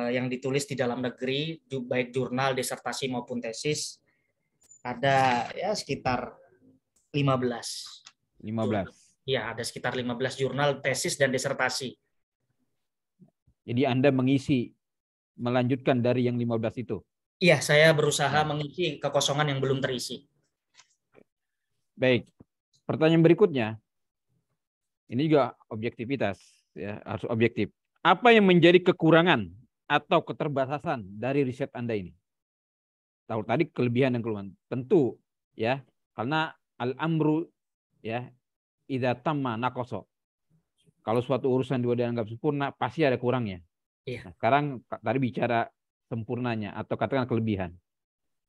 [SPEAKER 1] yang ditulis di dalam negeri, baik jurnal, disertasi maupun tesis, ada ya sekitar 15.
[SPEAKER 4] 15.
[SPEAKER 1] Ya, ada sekitar 15 jurnal, tesis, dan disertasi.
[SPEAKER 4] Jadi Anda melanjutkan dari yang 15 itu?
[SPEAKER 1] Iya, saya berusaha mengisi kekosongan yang belum terisi.
[SPEAKER 4] Baik. Pertanyaan berikutnya, ini juga objektivitas, ya, harus objektif. Apa yang menjadi kekurangan atau keterbatasan dari riset Anda ini? Tahu tadi kelebihan dan kelemahan. Tentu, ya, karena al-amru, ya, idza tamma naqasa. Kalau suatu urusan dianggap sempurna, pasti ada kurangnya.
[SPEAKER 1] Iya.
[SPEAKER 4] Nah, sekarang tadi bicara sempurnanya atau katakan kelebihan.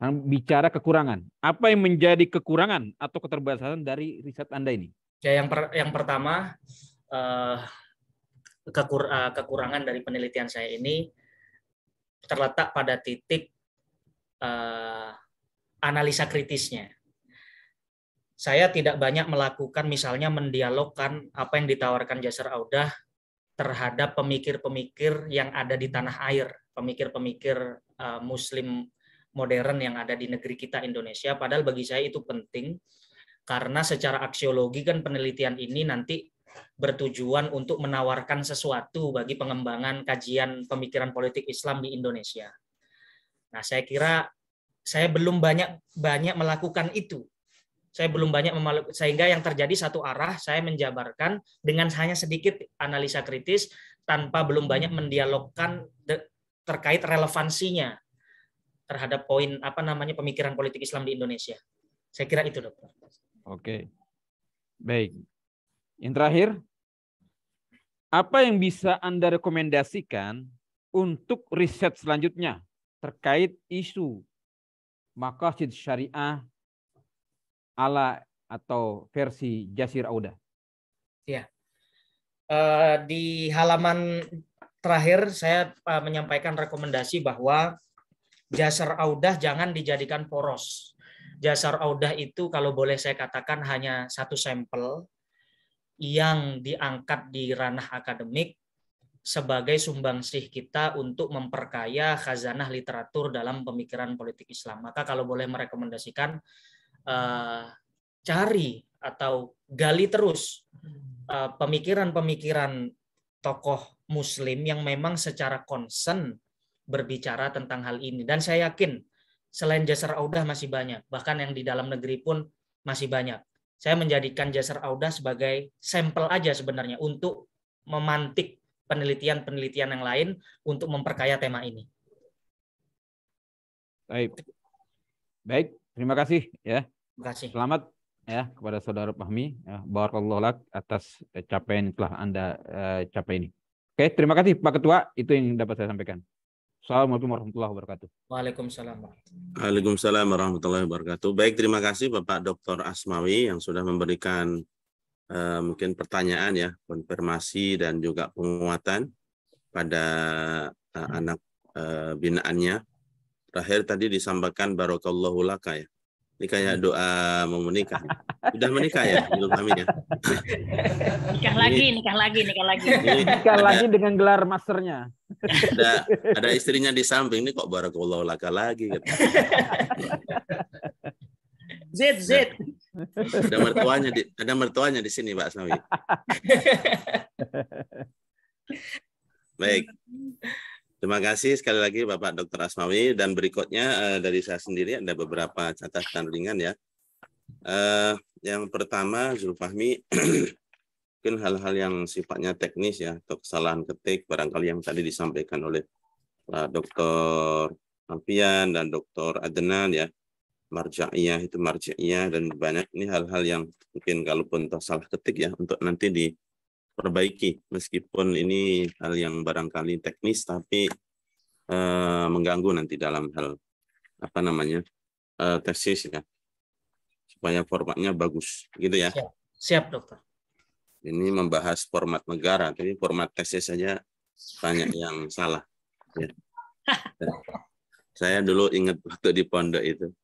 [SPEAKER 4] Bicara kekurangan. Apa yang menjadi kekurangan atau keterbatasan dari riset Anda ini?
[SPEAKER 1] Ya, yang pertama, kekurangan dari penelitian saya ini terletak pada titik analisa kritisnya. Saya tidak banyak melakukan, misalnya mendialogkan apa yang ditawarkan Jasar Audah terhadap pemikir-pemikir yang ada di tanah air, pemikir-pemikir Muslim modern yang ada di negeri kita Indonesia. Padahal bagi saya itu penting, karena secara aksiologi kan penelitian ini nanti bertujuan untuk menawarkan sesuatu bagi pengembangan kajian pemikiran politik Islam di Indonesia. Nah, saya kira saya belum banyak melakukan itu. Saya belum banyak sehingga yang terjadi satu arah, saya menjabarkan dengan hanya sedikit analisa kritis tanpa belum banyak mendialogkan terkait relevansinya terhadap poin pemikiran politik Islam di Indonesia. Saya kira itu, dokter.
[SPEAKER 4] Oke. Baik. Yang terakhir, apa yang bisa Anda rekomendasikan untuk riset selanjutnya terkait isu maqasid syariah ala atau versi Jasir Audah?
[SPEAKER 1] Ya. Di halaman terakhir saya menyampaikan rekomendasi bahwa Jasar Audah jangan dijadikan poros. Jasar Audah itu kalau boleh saya katakan hanya satu sampel yang diangkat di ranah akademik sebagai sumbangsih kita untuk memperkaya khazanah literatur dalam pemikiran politik Islam. Maka kalau boleh merekomendasikan, cari atau gali terus pemikiran-pemikiran tokoh Muslim yang memang secara concern berbicara tentang hal ini. Dan saya yakin selain Jasar Audah masih banyak, bahkan yang di dalam negeri pun masih banyak. Saya menjadikan Jasar Audah sebagai sampel aja sebenarnya untuk memantik penelitian-penelitian yang lain untuk memperkaya tema ini.
[SPEAKER 4] Baik, terima kasih ya.
[SPEAKER 1] Terima kasih.
[SPEAKER 4] Selamat ya kepada saudara Fahmi, ya, barakallahu lak atas capaian yang telah Anda capai ini. Oke, terima kasih Pak Ketua, itu yang dapat saya sampaikan. Assalamualaikum warahmatullahi wabarakatuh.
[SPEAKER 1] Waalaikumsalam.
[SPEAKER 5] Waalaikumsalam warahmatullahi wabarakatuh. Baik, terima kasih Bapak Dr. Asmawi yang sudah memberikan mungkin pertanyaan ya, konfirmasi dan juga penguatan pada anak binaannya. Terakhir tadi disampaikan barakallahu laka ya. Ini kayak doa mau menikah. Sudah menikah ya, belum Fahmi ya?
[SPEAKER 7] Nikah lagi, nikah lagi, nikah lagi.
[SPEAKER 4] Nikah lagi dengan gelar masternya.
[SPEAKER 5] Ada istrinya di samping, ini kok barakallahu laka lagi. Gitu.
[SPEAKER 1] Z.
[SPEAKER 5] Ada mertuanya di sini, Pak Asmawi. Baik. Terima kasih sekali lagi Bapak Dr. Asmawi, dan berikutnya dari saya sendiri ada beberapa catatan ringan ya. Yang pertama, Zulfahmi, mungkin hal-hal yang sifatnya teknis ya, atau kesalahan ketik barangkali yang tadi disampaikan oleh Dr. Alfian dan Dr. Adnan ya, marja'iyah dan banyak ini hal-hal yang mungkin kalaupun salah ketik ya untuk nanti diperbaiki, meskipun ini hal yang barangkali teknis tapi mengganggu nanti dalam hal tesis ya, supaya formatnya bagus gitu ya.
[SPEAKER 1] Siap dokter.
[SPEAKER 5] Ini membahas format negara, tapi format tesis saja banyak yang salah ya. Saya dulu ingat waktu di pondok itu,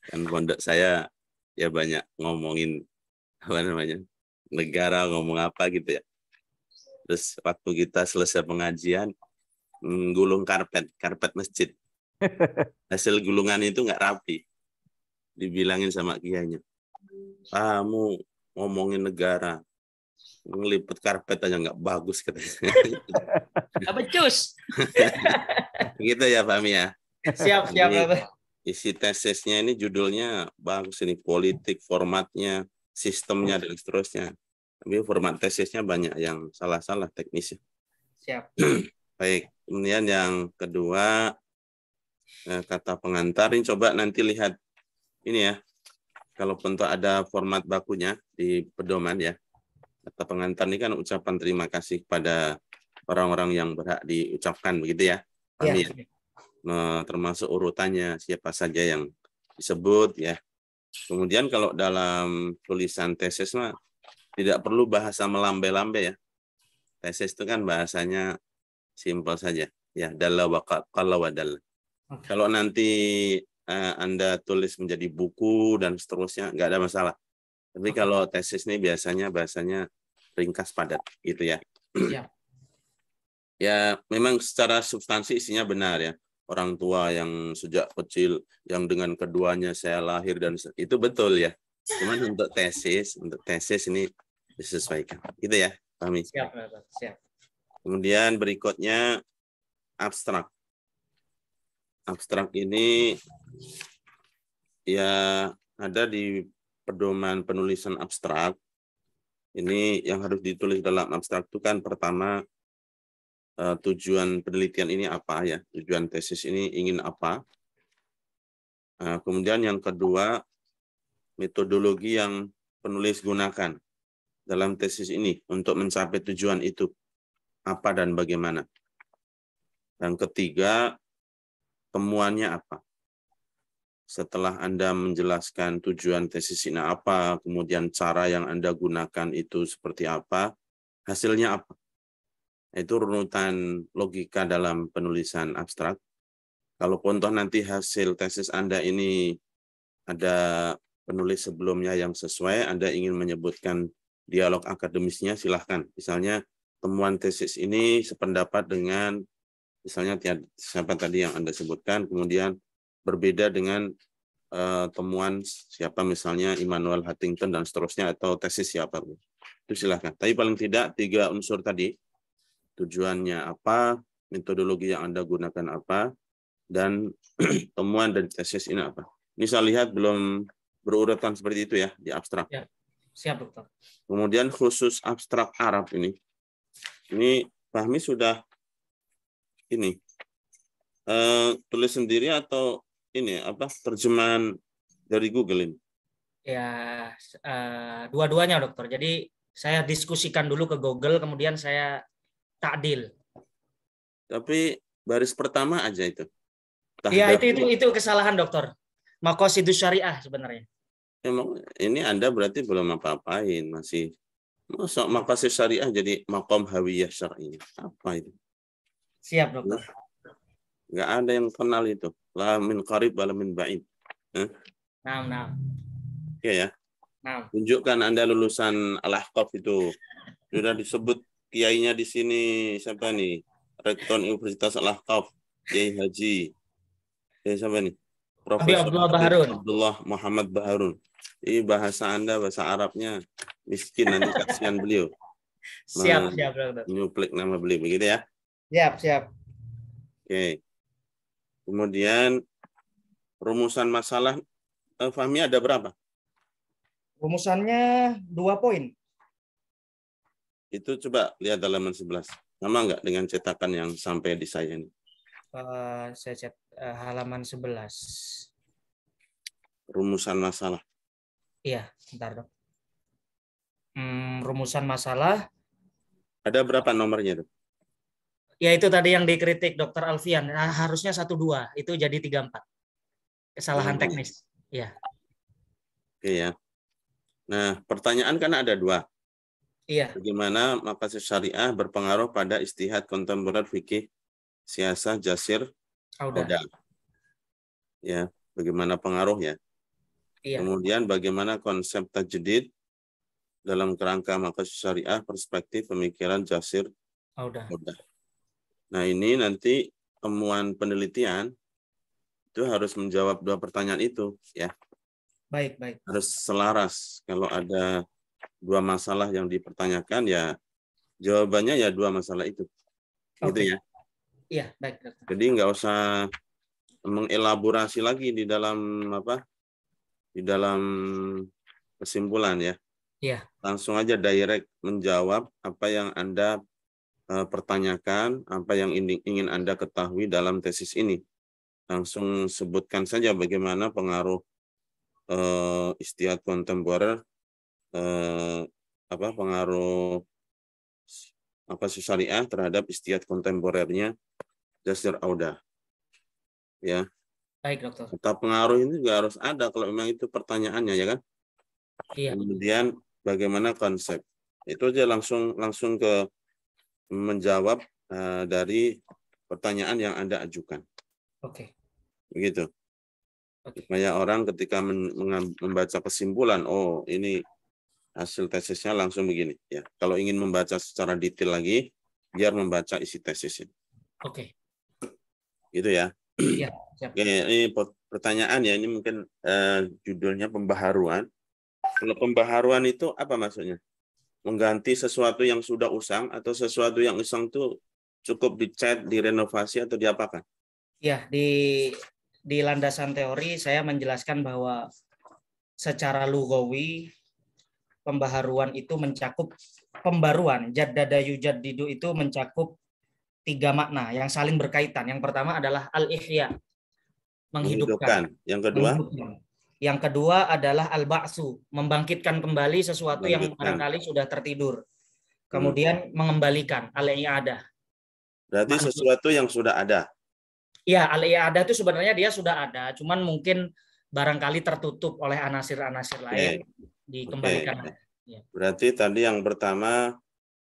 [SPEAKER 5] kan pondok saya ya banyak ngomongin negara, ngomong apa gitu ya. Terus waktu kita selesai pengajian, gulung karpet masjid. Hasil gulungan itu nggak rapi. Dibilangin sama kiainya, kamu ngomongin negara, ngelipet karpet aja nggak bagus katanya.
[SPEAKER 1] Nggak becus.
[SPEAKER 5] Gitu ya Pak Mi ya.
[SPEAKER 1] Siap.
[SPEAKER 5] Isi tesisnya ini judulnya bagus ini, politik, formatnya, sistemnya dan seterusnya. Tapi format tesisnya banyak yang salah-salah teknisnya.
[SPEAKER 1] Siap.
[SPEAKER 5] Baik, kemudian yang kedua, kata pengantar ini coba nanti lihat ini ya. Kalau bentuk ada format bakunya di pedoman ya. Kata pengantar ini kan ucapan terima kasih kepada orang-orang yang berhak diucapkan begitu ya. Amin. Ya. Nah, termasuk urutannya siapa saja yang disebut ya. Kemudian kalau dalam tulisan tesis mah tidak perlu bahasa melambai-lambai ya. Tesis itu kan bahasanya simpel saja ya, dalla wa qalla wa dalla. Kalau nanti Anda tulis menjadi buku dan seterusnya nggak ada masalah. Tapi kalau tesis ini biasanya bahasanya ringkas padat gitu ya.
[SPEAKER 1] Siap.
[SPEAKER 5] Ya memang secara substansi isinya benar ya. Orang tua yang sejak kecil yang dengan keduanya saya lahir dan itu betul ya. Cuman untuk tesis ini disesuaikan. Gitu ya, Fahmi.
[SPEAKER 1] Siap.
[SPEAKER 5] Kemudian berikutnya abstrak. Abstrak ini ya ada di pedoman penulisan abstrak. Ini yang harus ditulis dalam abstrak itu kan pertama tujuan penelitian ini apa ya, tujuan tesis ini ingin apa. Kemudian yang kedua, metodologi yang penulis gunakan dalam tesis ini untuk mencapai tujuan itu, apa dan bagaimana. Yang ketiga, temuannya apa. Setelah Anda menjelaskan tujuan tesis ini apa, kemudian cara yang Anda gunakan itu seperti apa, hasilnya apa. Itu runutan logika dalam penulisan abstrak. Kalau contoh nanti hasil tesis Anda ini ada penulis sebelumnya yang sesuai, Anda ingin menyebutkan dialog akademisnya, silahkan. Misalnya temuan tesis ini sependapat dengan, misalnya siapa tadi yang Anda sebutkan, kemudian berbeda dengan temuan siapa misalnya Immanuel Huntington dan seterusnya, atau tesis siapa. Itu silahkan. Tapi paling tidak 3 unsur tadi, tujuannya apa, metodologi yang Anda gunakan apa, dan temuan dan tesis ini apa. Ini saya lihat belum berurutan seperti itu ya di abstrak.
[SPEAKER 1] Ya. Siap, dokter.
[SPEAKER 5] Kemudian khusus abstrak Arab ini Fahmi sudah ini tulis sendiri atau ini apa terjemahan dari Google ini?
[SPEAKER 1] Ya, dua-duanya dokter. Jadi saya diskusikan dulu ke Google, kemudian saya takdil.
[SPEAKER 5] Tapi baris pertama aja itu.
[SPEAKER 1] Iya, itu kesalahan dokter. Maqasidus syariah sebenarnya.
[SPEAKER 5] Emang ini Anda berarti belum apa-apain, masih masuk maqasid syariah jadi maqam hawiyah syar'iyyah. Apa itu?
[SPEAKER 1] Siap, dokter.
[SPEAKER 5] Nggak ada yang kenal itu. La min qarib wala min ba'id.
[SPEAKER 1] Nah.
[SPEAKER 5] Oke ya.
[SPEAKER 1] Nah.
[SPEAKER 5] Tunjukkan Anda lulusan Al-Ahqaf itu. Sudah disebut kiainya di sini siapa nih? Rektor Universitas Al-Ahqaf, Kiai Haji. Siapa nih? Profesor
[SPEAKER 1] Abdullah Baharun.
[SPEAKER 5] Abdullah Muhammad Baharun. Ini bahasa Anda, bahasa Arabnya miskin, nanti kasihan beliau.
[SPEAKER 1] Siap, Dokter.
[SPEAKER 5] Nyuplik nama beliau, begitu ya?
[SPEAKER 1] Siap.
[SPEAKER 5] Oke. Kemudian rumusan masalah Fahmi ada berapa?
[SPEAKER 1] Rumusannya 2 poin.
[SPEAKER 5] Itu coba lihat halaman 11. Sama nggak dengan cetakan yang sampai di saya ini?
[SPEAKER 1] Saya cek halaman 11.
[SPEAKER 5] Rumusan masalah.
[SPEAKER 1] Iya, bentar dok. Rumusan masalah.
[SPEAKER 5] Ada berapa nomornya, Dok?
[SPEAKER 1] Ya itu tadi yang dikritik Dr. Alfian. Nah, harusnya 1-2, itu jadi 3-4. Kesalahan teknis. Iya.
[SPEAKER 5] Oke ya. Nah, pertanyaan kan ada 2.
[SPEAKER 1] Iya.
[SPEAKER 5] Bagaimana maqasid syariah berpengaruh pada istihad kontemporer fikih siasah jasir Audah. Ya, bagaimana pengaruhnya?
[SPEAKER 1] Iya.
[SPEAKER 5] Kemudian bagaimana konsep tajdid dalam kerangka maqasid syariah perspektif pemikiran jasir Audah. Nah, ini nanti temuan penelitian itu harus menjawab 2 pertanyaan itu, ya.
[SPEAKER 1] Baik.
[SPEAKER 5] Harus selaras. Kalau ada 2 masalah yang dipertanyakan, ya jawabannya ya 2 masalah itu. Gitu ya.
[SPEAKER 1] Iya, baik.
[SPEAKER 5] Jadi nggak usah mengelaborasi lagi di dalam kesimpulan ya.
[SPEAKER 1] Iya.
[SPEAKER 5] Langsung aja direct menjawab apa yang Anda pertanyakan, apa yang ingin Anda ketahui dalam tesis ini. Langsung sebutkan saja bagaimana pengaruh istihad kontemporer, pengaruh syariah terhadap istihad kontemporernya Jasir Audah. Ya.
[SPEAKER 1] Baik, Dokter.
[SPEAKER 5] Kata pengaruh ini juga harus ada kalau memang itu pertanyaannya, ya kan?
[SPEAKER 1] Iya.
[SPEAKER 5] Kemudian bagaimana konsep? Itu aja langsung ke menjawab dari pertanyaan yang Anda ajukan.
[SPEAKER 1] Oke.
[SPEAKER 5] Begitu. Supaya orang ketika membaca kesimpulan, oh ini hasil tesisnya langsung begini. Ya, kalau ingin membaca secara detail lagi, biar membaca isi tesisnya.
[SPEAKER 1] Oke.
[SPEAKER 5] Gitu ya.
[SPEAKER 1] Iya. Siap.
[SPEAKER 5] Oke, ini pertanyaan ya. Ini mungkin judulnya pembaharuan. Kalau pembaharuan itu apa maksudnya? Mengganti sesuatu yang sudah usang atau sesuatu yang usang itu cukup dicat, direnovasi atau diapakan?
[SPEAKER 1] Ya, di landasan teori saya menjelaskan bahwa secara lugawi pembaharuan itu mencakup pembaruan jaddada yujaddidu itu mencakup 3 makna yang saling berkaitan. Yang pertama adalah al-ihya, menghidupkan.
[SPEAKER 5] Yang kedua?
[SPEAKER 1] Yang kedua adalah al-ba'su, membangkitkan kembali sesuatu yang barangkali sudah tertidur. Kemudian mengembalikan, al-i'adah.
[SPEAKER 5] Berarti sesuatu yang sudah ada.
[SPEAKER 1] Iya, al-i'adah itu sebenarnya dia sudah ada, cuman mungkin barangkali tertutup oleh anasir-anasir lain, dikembalikan.
[SPEAKER 5] Berarti tadi yang pertama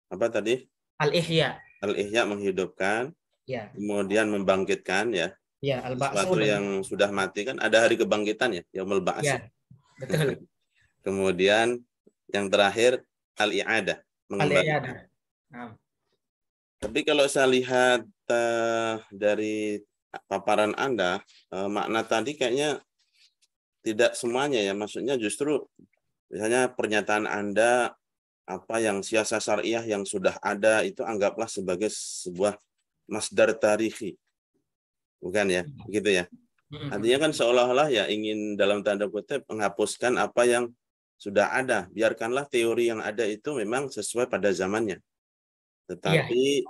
[SPEAKER 5] apa tadi?
[SPEAKER 1] Al-ihya.
[SPEAKER 5] Al-ihya menghidupkan.
[SPEAKER 1] Ya.
[SPEAKER 5] Kemudian membangkitkan ya.
[SPEAKER 1] Ya,
[SPEAKER 5] sesuatu yang sudah mati kan ada hari kebangkitan ya, yaumul ba'ats.
[SPEAKER 1] Ya, betul.
[SPEAKER 5] Kemudian yang terakhir al-i'adah, mengembalikan. Tapi kalau saya lihat dari paparan Anda, makna tadi kayaknya tidak semuanya ya, maksudnya justru misalnya pernyataan Anda apa yang siasah syariah yang sudah ada itu anggaplah sebagai sebuah masdar tarihi. Bukan ya, begitu ya. Artinya kan seolah-olah ya ingin dalam tanda kutip menghapuskan apa yang sudah ada. Biarkanlah teori yang ada itu memang sesuai pada zamannya. Tetapi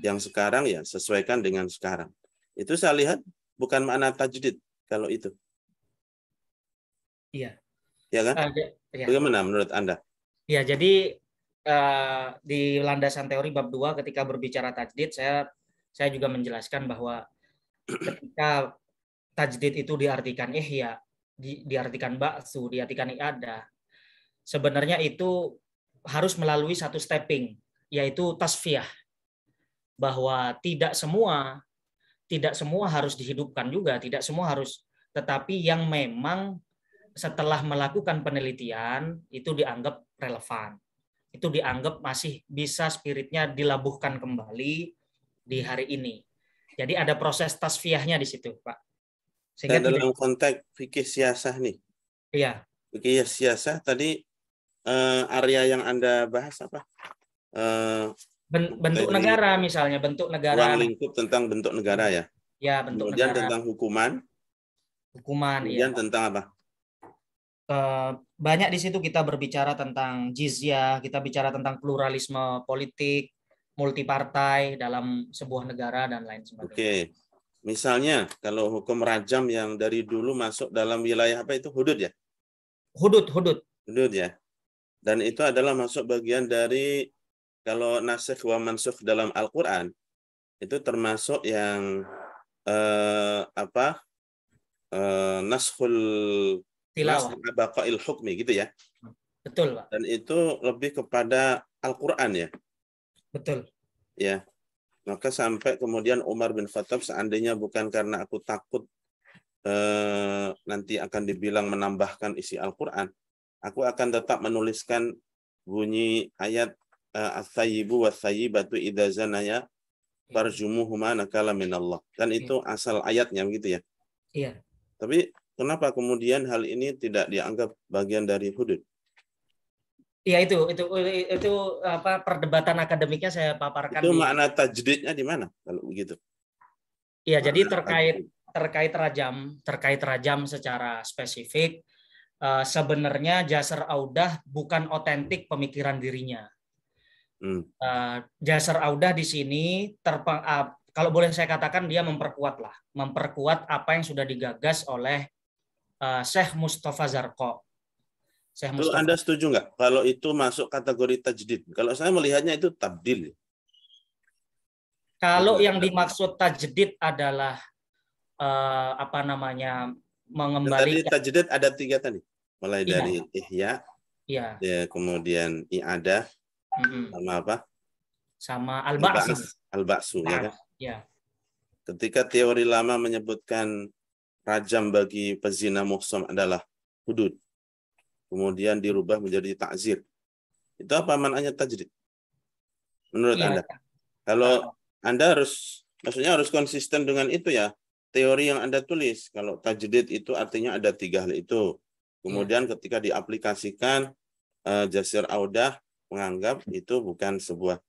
[SPEAKER 5] yang sekarang ya sesuaikan dengan sekarang. Itu saya lihat bukan makna tajdid kalau itu.
[SPEAKER 1] Iya.
[SPEAKER 5] Ya kan? Bagaimana menurut Anda?
[SPEAKER 1] Ya, jadi di landasan teori bab 2 ketika berbicara tajdid saya juga menjelaskan bahwa ketika tajdid itu diartikan ihya, diartikan ba'su, diartikan i'adah, sebenarnya itu harus melalui satu stepping, yaitu tasfiyah. Bahwa tidak semua harus dihidupkan juga, tidak semua harus, tetapi yang memang setelah melakukan penelitian itu dianggap relevan. Itu dianggap masih bisa spiritnya dilabuhkan kembali di hari ini. Jadi ada proses tasfiyahnya di situ, Pak. Sehingga
[SPEAKER 5] Dan dalam konteks fikih siasah nih.
[SPEAKER 1] Iya.
[SPEAKER 5] Fikih siasah tadi area yang Anda bahas apa?
[SPEAKER 1] Bentuk negara misalnya, bentuk negara.
[SPEAKER 5] Ruang lingkup tentang bentuk negara ya.
[SPEAKER 1] Ya, bentuk
[SPEAKER 5] kemudian
[SPEAKER 1] negara.
[SPEAKER 5] Tentang hukuman. Kemudian
[SPEAKER 1] ya.
[SPEAKER 5] Tentang apa?
[SPEAKER 1] Banyak di situ kita berbicara tentang jizyah, kita bicara tentang pluralisme politik, multipartai dalam sebuah negara dan lain sebagainya.
[SPEAKER 5] Oke. Misalnya kalau hukum rajam yang dari dulu masuk dalam wilayah apa itu hudud ya?
[SPEAKER 1] Hudud
[SPEAKER 5] ya. Dan itu adalah masuk bagian dari kalau nasikh wa mansukh dalam Al-Qur'an itu termasuk yang naskhul baqa'il hukmi gitu ya.
[SPEAKER 1] Betul, Pak.
[SPEAKER 5] Dan itu lebih kepada Al-Qur'an ya.
[SPEAKER 1] Betul.
[SPEAKER 5] Ya. Maka sampai kemudian Umar bin Khattab seandainya bukan karena aku takut nanti akan dibilang menambahkan isi Al-Qur'an, aku akan tetap menuliskan bunyi ayat as-sayyibu was-sayyibatu idza zanaya farjumuhuma nakala minallah. Dan itu asal ayatnya begitu ya.
[SPEAKER 1] Iya.
[SPEAKER 5] Tapi kenapa kemudian hal ini tidak dianggap bagian dari hudud?
[SPEAKER 1] Iya itu apa perdebatan akademiknya saya paparkan.
[SPEAKER 5] Itu makna tajdidnya di mana kalau begitu?
[SPEAKER 1] Iya, jadi terkait rajam secara spesifik sebenarnya Jasr Audah bukan otentik pemikiran dirinya. Jasr Audah di sini kalau boleh saya katakan dia memperkuat apa yang sudah digagas oleh Syekh Mustafa Zarqa.
[SPEAKER 5] Itu Anda setuju nggak kalau itu masuk kategori tajdid? Kalau saya melihatnya itu tabdil.
[SPEAKER 1] Kalau yang dimaksud tajdid adalah mengembalikan.
[SPEAKER 5] Tadi tajdid ada 3 tadi, mulai dari ihya,
[SPEAKER 1] ya,
[SPEAKER 5] kemudian i'adah, sama apa?
[SPEAKER 1] Sama al-ba'su.
[SPEAKER 5] Al-ba'su ya kan?
[SPEAKER 1] Ya.
[SPEAKER 5] Ketika teori lama menyebutkan rajam bagi pezina muhsan adalah hudud, kemudian dirubah menjadi ta'zir. Itu apa maknanya tajdid? Menurut Anda? Kalau Anda maksudnya harus konsisten dengan itu ya. Teori yang Anda tulis, kalau tajdid itu artinya ada 3 hal itu. Kemudian ketika diaplikasikan, Jasr Audah menganggap itu bukan sebuah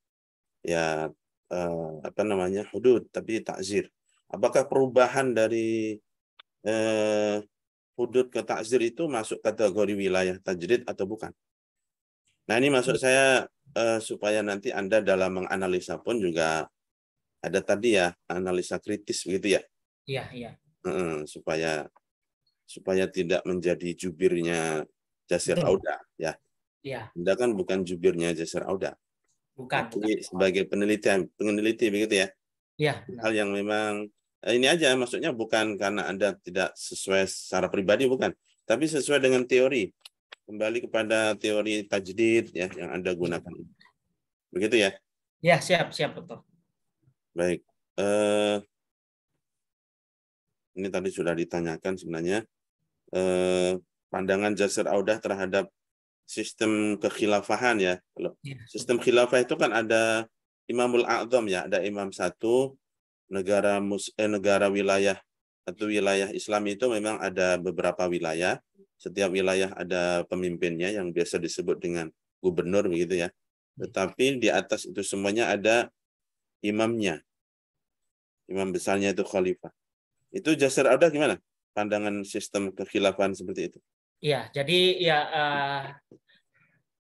[SPEAKER 5] hudud, tapi ta'zir. Apakah perubahan dari hudud ke ta'zir itu masuk kategori wilayah tajdid atau bukan? Nah ini maksud saya supaya nanti Anda dalam menganalisa pun juga ada tadi ya analisa kritis begitu ya.
[SPEAKER 1] Iya.
[SPEAKER 5] Supaya tidak menjadi jubirnya Jasr Audah ya.
[SPEAKER 1] Iya.
[SPEAKER 5] Anda kan bukan jubirnya Jasr Audah.
[SPEAKER 1] Bukan.
[SPEAKER 5] Sebagai peneliti begitu ya.
[SPEAKER 1] Iya.
[SPEAKER 5] Hal yang memang ini aja maksudnya bukan karena Anda tidak sesuai secara pribadi bukan, tapi sesuai dengan teori. Kembali kepada teori tajdid ya yang Anda gunakan. Begitu ya?
[SPEAKER 1] Ya, siap betul.
[SPEAKER 5] Baik. Ini tadi sudah ditanyakan sebenarnya pandangan Jasr Audah terhadap sistem kekhilafahan ya. Kalau sistem khilafah itu kan ada Imamul A'zam ya, ada imam satu. Negara wilayah atau wilayah Islam itu memang ada beberapa wilayah. Setiap wilayah ada pemimpinnya yang biasa disebut dengan gubernur begitu ya. Tetapi di atas itu semuanya ada imamnya. Imam besarnya itu khalifah. Itu Jasr Audah gimana? Pandangan sistem kekhilafahan seperti itu.
[SPEAKER 1] Iya, jadi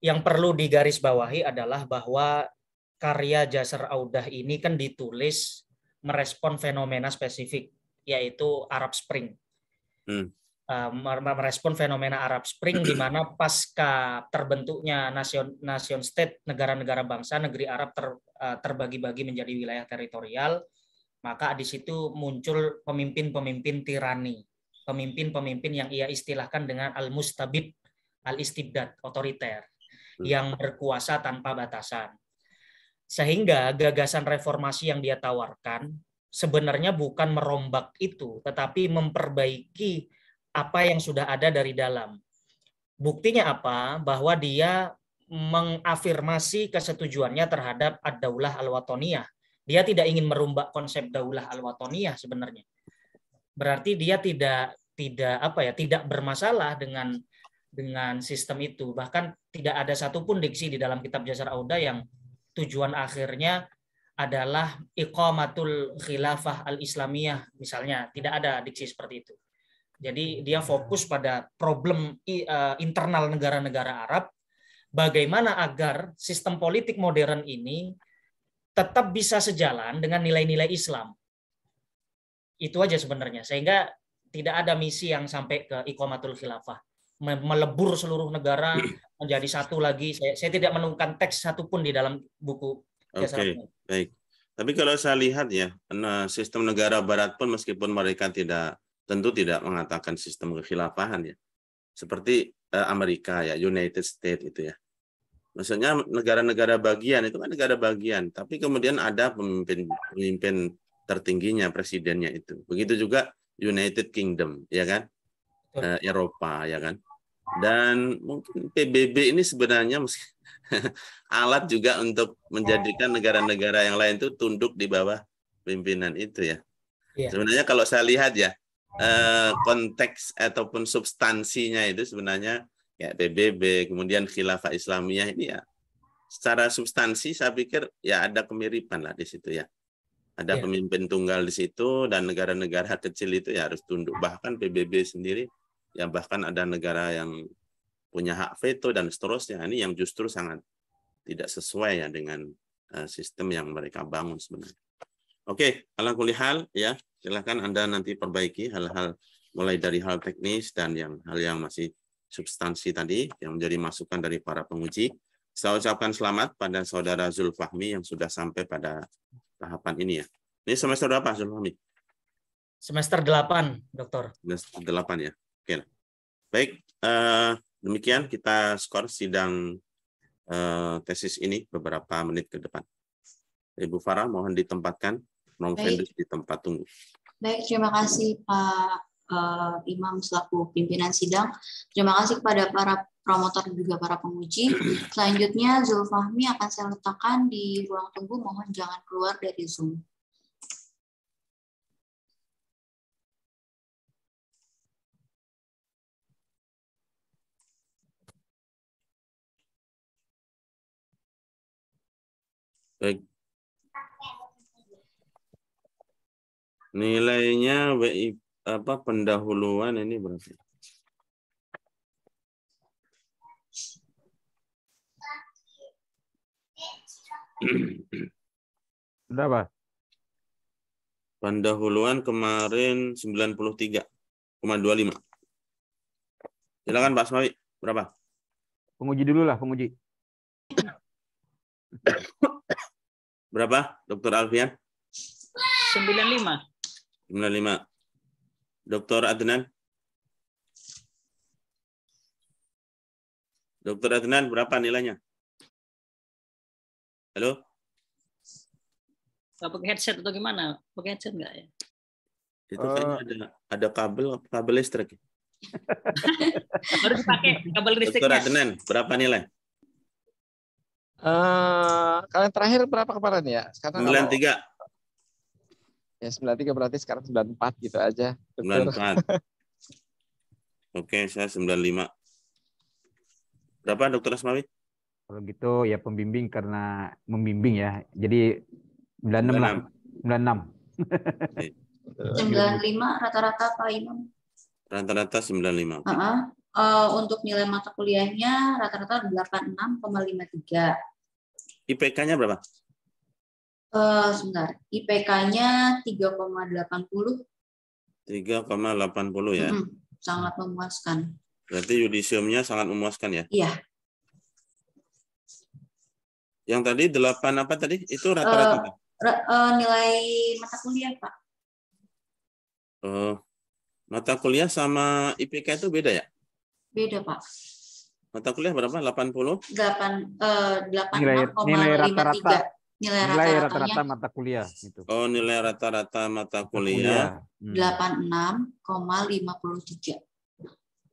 [SPEAKER 1] yang perlu digarisbawahi adalah bahwa karya Jasr Audah ini kan ditulis merespon fenomena spesifik, yaitu Arab Spring. Merespon fenomena Arab Spring di mana pasca terbentuknya nation state, negara-negara bangsa, negeri Arab terbagi-bagi menjadi wilayah teritorial, maka di situ muncul pemimpin-pemimpin tirani, pemimpin-pemimpin yang ia istilahkan dengan al-mustabid, al-istibdad, otoriter, yang berkuasa tanpa batasan. Sehingga gagasan reformasi yang dia tawarkan sebenarnya bukan merombak itu, tetapi memperbaiki apa yang sudah ada dari dalam. Buktinya apa? Bahwa dia mengafirmasi kesetujuannya terhadap ad-daulah al-watoniyah. Dia tidak ingin merombak konsep daulah al-watoniyah sebenarnya. Berarti dia tidak bermasalah dengan sistem itu. Bahkan tidak ada satupun diksi di dalam kitab Jasar Auda yang tujuan akhirnya adalah iqamatul khilafah al-islamiyah misalnya. Tidak ada diksi seperti itu. Jadi dia fokus pada problem internal negara-negara Arab, bagaimana agar sistem politik modern ini tetap bisa sejalan dengan nilai-nilai Islam. Itu aja sebenarnya. Sehingga tidak ada misi yang sampai ke iqamatul khilafah, melebur seluruh negara menjadi satu lagi. Saya tidak menemukan teks satupun di dalam buku.
[SPEAKER 5] Oke, baik. Tapi kalau saya lihat ya, sistem negara Barat pun meskipun mereka tentu tidak mengatakan sistem kekhilafahan ya, seperti Amerika ya, United States itu ya. Maksudnya negara-negara bagian itu kan negara bagian, tapi kemudian ada pemimpin tertingginya, presidennya itu. Begitu juga United Kingdom, ya kan, Eropa, ya kan. Dan mungkin PBB ini sebenarnya alat juga untuk menjadikan negara-negara yang lain itu tunduk di bawah pimpinan itu ya. Sebenarnya kalau saya lihat ya, konteks ataupun substansinya itu sebenarnya ya PBB, kemudian khilafah Islamiyah ini ya secara substansi saya pikir ya ada kemiripan lah di situ ya. Ada pemimpin tunggal di situ dan negara-negara kecil itu ya harus tunduk. Bahkan PBB sendiri ya bahkan ada negara yang punya hak veto dan seterusnya. Ini yang justru sangat tidak sesuai ya dengan sistem yang mereka bangun sebenarnya. Oke, ala kulli hal ya, silakan Anda nanti perbaiki hal-hal mulai dari hal teknis dan hal yang masih substansi tadi yang menjadi masukan dari para penguji. Saya ucapkan selamat pada saudara Zulfahmi yang sudah sampai pada tahapan ini ya. Ini semester berapa Zulfahmi?
[SPEAKER 1] Semester 8, Dokter.
[SPEAKER 5] Semester 8 ya. Oke. Baik, demikian kita skor sidang tesis ini beberapa menit ke depan. Ibu Farah mohon ditempatkan Fendus di tempat tunggu.
[SPEAKER 6] Baik, terima kasih Pak Imam selaku pimpinan sidang. Terima kasih kepada para promotor dan juga para penguji. Selanjutnya Zulfahmi akan saya letakkan di ruang tunggu. Mohon jangan keluar dari Zoom.
[SPEAKER 5] Baik. Nilainya WI pendahuluan ini berapa?
[SPEAKER 4] Berapa?
[SPEAKER 5] Pendahuluan kemarin 93,25. Silakan Pak Asmawi, berapa?
[SPEAKER 4] Penguji dulu lah, penguji.
[SPEAKER 5] Berapa, Dr. Alfian?
[SPEAKER 7] 95.
[SPEAKER 5] 95. Dr. Adnan? Dr. Adnan, berapa nilainya? Halo?
[SPEAKER 7] Pakai headset atau gimana? Pakai headset nggak ya?
[SPEAKER 5] Itu kayaknya ada kabel listrik.
[SPEAKER 7] Harus pakai kabel listriknya.
[SPEAKER 5] Dr. Adnan, berapa nilai?
[SPEAKER 9] Kalian terakhir berapa kemarin ya? Sekarang
[SPEAKER 5] 93.
[SPEAKER 9] Ya 93 berarti sekarang 94 gitu aja.
[SPEAKER 5] 94. Oke, saya 95. Berapa Dr. Asmawi?
[SPEAKER 4] Kalau gitu ya pembimbing karena membimbing ya. Jadi 96 lah. 96.
[SPEAKER 6] 95 rata-rata Pak Imam.
[SPEAKER 5] Rata-rata 95.
[SPEAKER 6] Untuk nilai mata kuliahnya rata-rata 86,53.
[SPEAKER 5] IPK-nya berapa?
[SPEAKER 6] Sebentar. IPK-nya 3,80.
[SPEAKER 5] 3,80 ya.
[SPEAKER 6] Sangat memuaskan.
[SPEAKER 5] Berarti yudisiumnya sangat memuaskan ya?
[SPEAKER 6] Iya.
[SPEAKER 5] Yang tadi 8 apa tadi? Itu rata-rata.
[SPEAKER 6] Nilai mata kuliah, Pak.
[SPEAKER 5] Mata kuliah sama IPK itu beda ya?
[SPEAKER 6] Beda, Pak.
[SPEAKER 5] Mata kuliah berapa? 80?
[SPEAKER 4] 86,53. Nilai rata-rata mata kuliah gitu.
[SPEAKER 5] Oh, nilai rata-rata mata kuliah
[SPEAKER 6] 86,53.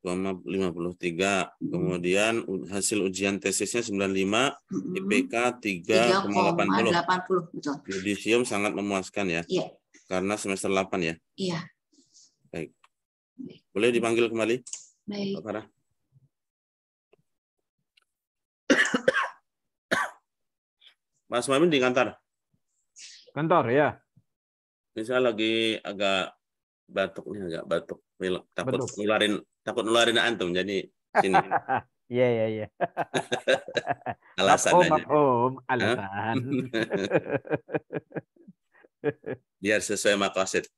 [SPEAKER 5] 4,53. Kemudian hasil ujian tesisnya 95, IPK 3,80.
[SPEAKER 6] 3,80, betul.
[SPEAKER 5] Yudisium sangat memuaskan ya.
[SPEAKER 6] Iya.
[SPEAKER 5] Karena semester 8 ya.
[SPEAKER 6] Iya.
[SPEAKER 5] Baik. Boleh dipanggil kembali?
[SPEAKER 6] Baik.
[SPEAKER 5] Pak Farah. Mas Mamin di kantor.
[SPEAKER 4] Kantor ya.
[SPEAKER 5] Ini saya lagi agak batuk nih, agak batuk. Takut
[SPEAKER 4] Batuk.
[SPEAKER 5] nularin antum, jadi sini.
[SPEAKER 4] Iya, iya.
[SPEAKER 5] Alasan aja.
[SPEAKER 4] Alasan.
[SPEAKER 5] Biar sesuai maqasid.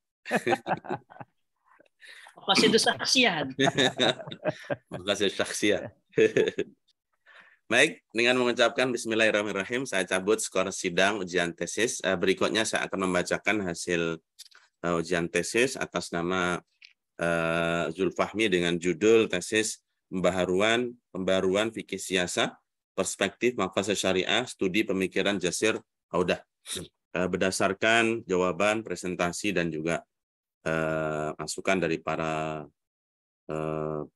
[SPEAKER 7] Maqasid syakhsiyah.
[SPEAKER 5] Maqasid syakhsiyah. Baik, dengan mengucapkan Bismillahirrahmanirrahim, saya cabut skor sidang ujian tesis. Berikutnya saya akan membacakan hasil ujian tesis atas nama Zulfahmi dengan judul tesis Pembaharuan Fikih Siasa, Perspektif Maqasid Syariah, Studi Pemikiran Jasir Audah. Berdasarkan jawaban, presentasi, dan juga masukan dari para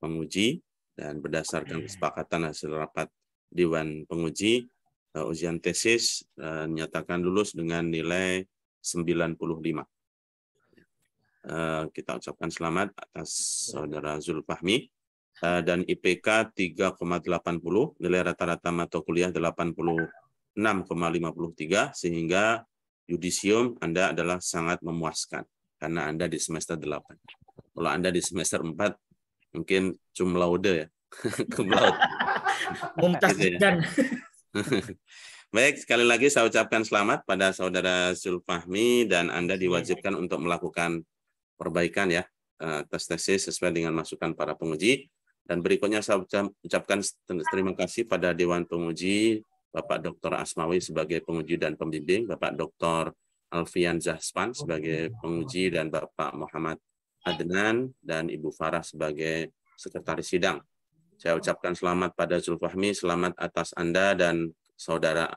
[SPEAKER 5] penguji, dan berdasarkan kesepakatan hasil rapat Dewan Penguji, ujian tesis dinyatakan lulus dengan nilai 95. Kita ucapkan selamat atas saudara Zulfahmi, dan IPK 3,80, nilai rata-rata mata kuliah 86,53, sehingga yudisium Anda adalah sangat memuaskan karena Anda di semester 8. Kalau Anda di semester 4 mungkin cum laude ya. Cum laude.
[SPEAKER 1] Mumtaz
[SPEAKER 5] Gitu ya.
[SPEAKER 1] dan
[SPEAKER 5] Baik, sekali lagi saya ucapkan selamat pada saudara Zulfahmi, dan Anda diwajibkan untuk melakukan perbaikan ya atas tesis sesuai dengan masukan para penguji. Dan berikutnya saya ucapkan terima kasih pada Dewan Penguji, Bapak Dr. Asmawi sebagai penguji dan pembimbing, Bapak Dr. Alfian Zahspan sebagai penguji, dan Bapak Muhammad Adnan dan Ibu Farah sebagai sekretaris sidang. Saya ucapkan selamat pada Zulfahmi, selamat atas Anda dan saudara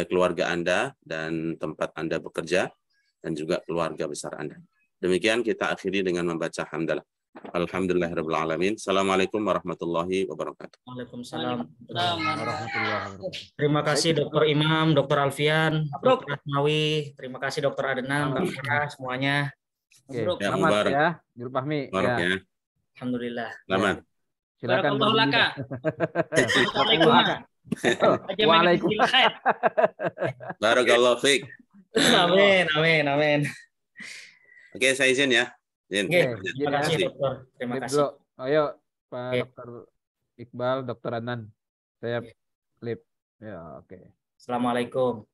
[SPEAKER 5] keluarga Anda dan tempat Anda bekerja, dan juga keluarga besar Anda. Demikian kita akhiri dengan membaca hamdalah. Alhamdulillahirabbil alamin. Assalamualaikum warahmatullahi wabarakatuh.
[SPEAKER 1] Waalaikumsalam.
[SPEAKER 4] Warahmatullahi wabarakatuh.
[SPEAKER 1] Terima kasih Dr. Imam, Dr. Alfian, Dr. Asmawi, terima kasih Dr. Adnan, Mbak Farah, semuanya.
[SPEAKER 4] Oke,
[SPEAKER 5] Ya,
[SPEAKER 4] selamat
[SPEAKER 5] mubarak.
[SPEAKER 4] ya, Zulfahmi.
[SPEAKER 5] Mubarak
[SPEAKER 4] Ya.
[SPEAKER 5] ya.
[SPEAKER 1] Alhamdulillah.
[SPEAKER 5] Selamat.
[SPEAKER 4] Silakan
[SPEAKER 7] Barakallahu
[SPEAKER 4] berbunyi.
[SPEAKER 7] laka. Assalamualaikum. Aja
[SPEAKER 4] Waalaikumsalam.
[SPEAKER 5] Barakallahu fiik.
[SPEAKER 1] Amin, amin, amin.
[SPEAKER 5] Oke, saya izin ya. Izin.
[SPEAKER 1] Oke,
[SPEAKER 4] Oke,
[SPEAKER 1] terima kasih dokter. Terima
[SPEAKER 4] Lip
[SPEAKER 1] kasih.
[SPEAKER 4] dulu. Ayo, Pak
[SPEAKER 1] Oke.
[SPEAKER 4] Dr. Iqbal, Dr. Adnan. Saya lip. Ya, oke.
[SPEAKER 1] Assalamualaikum.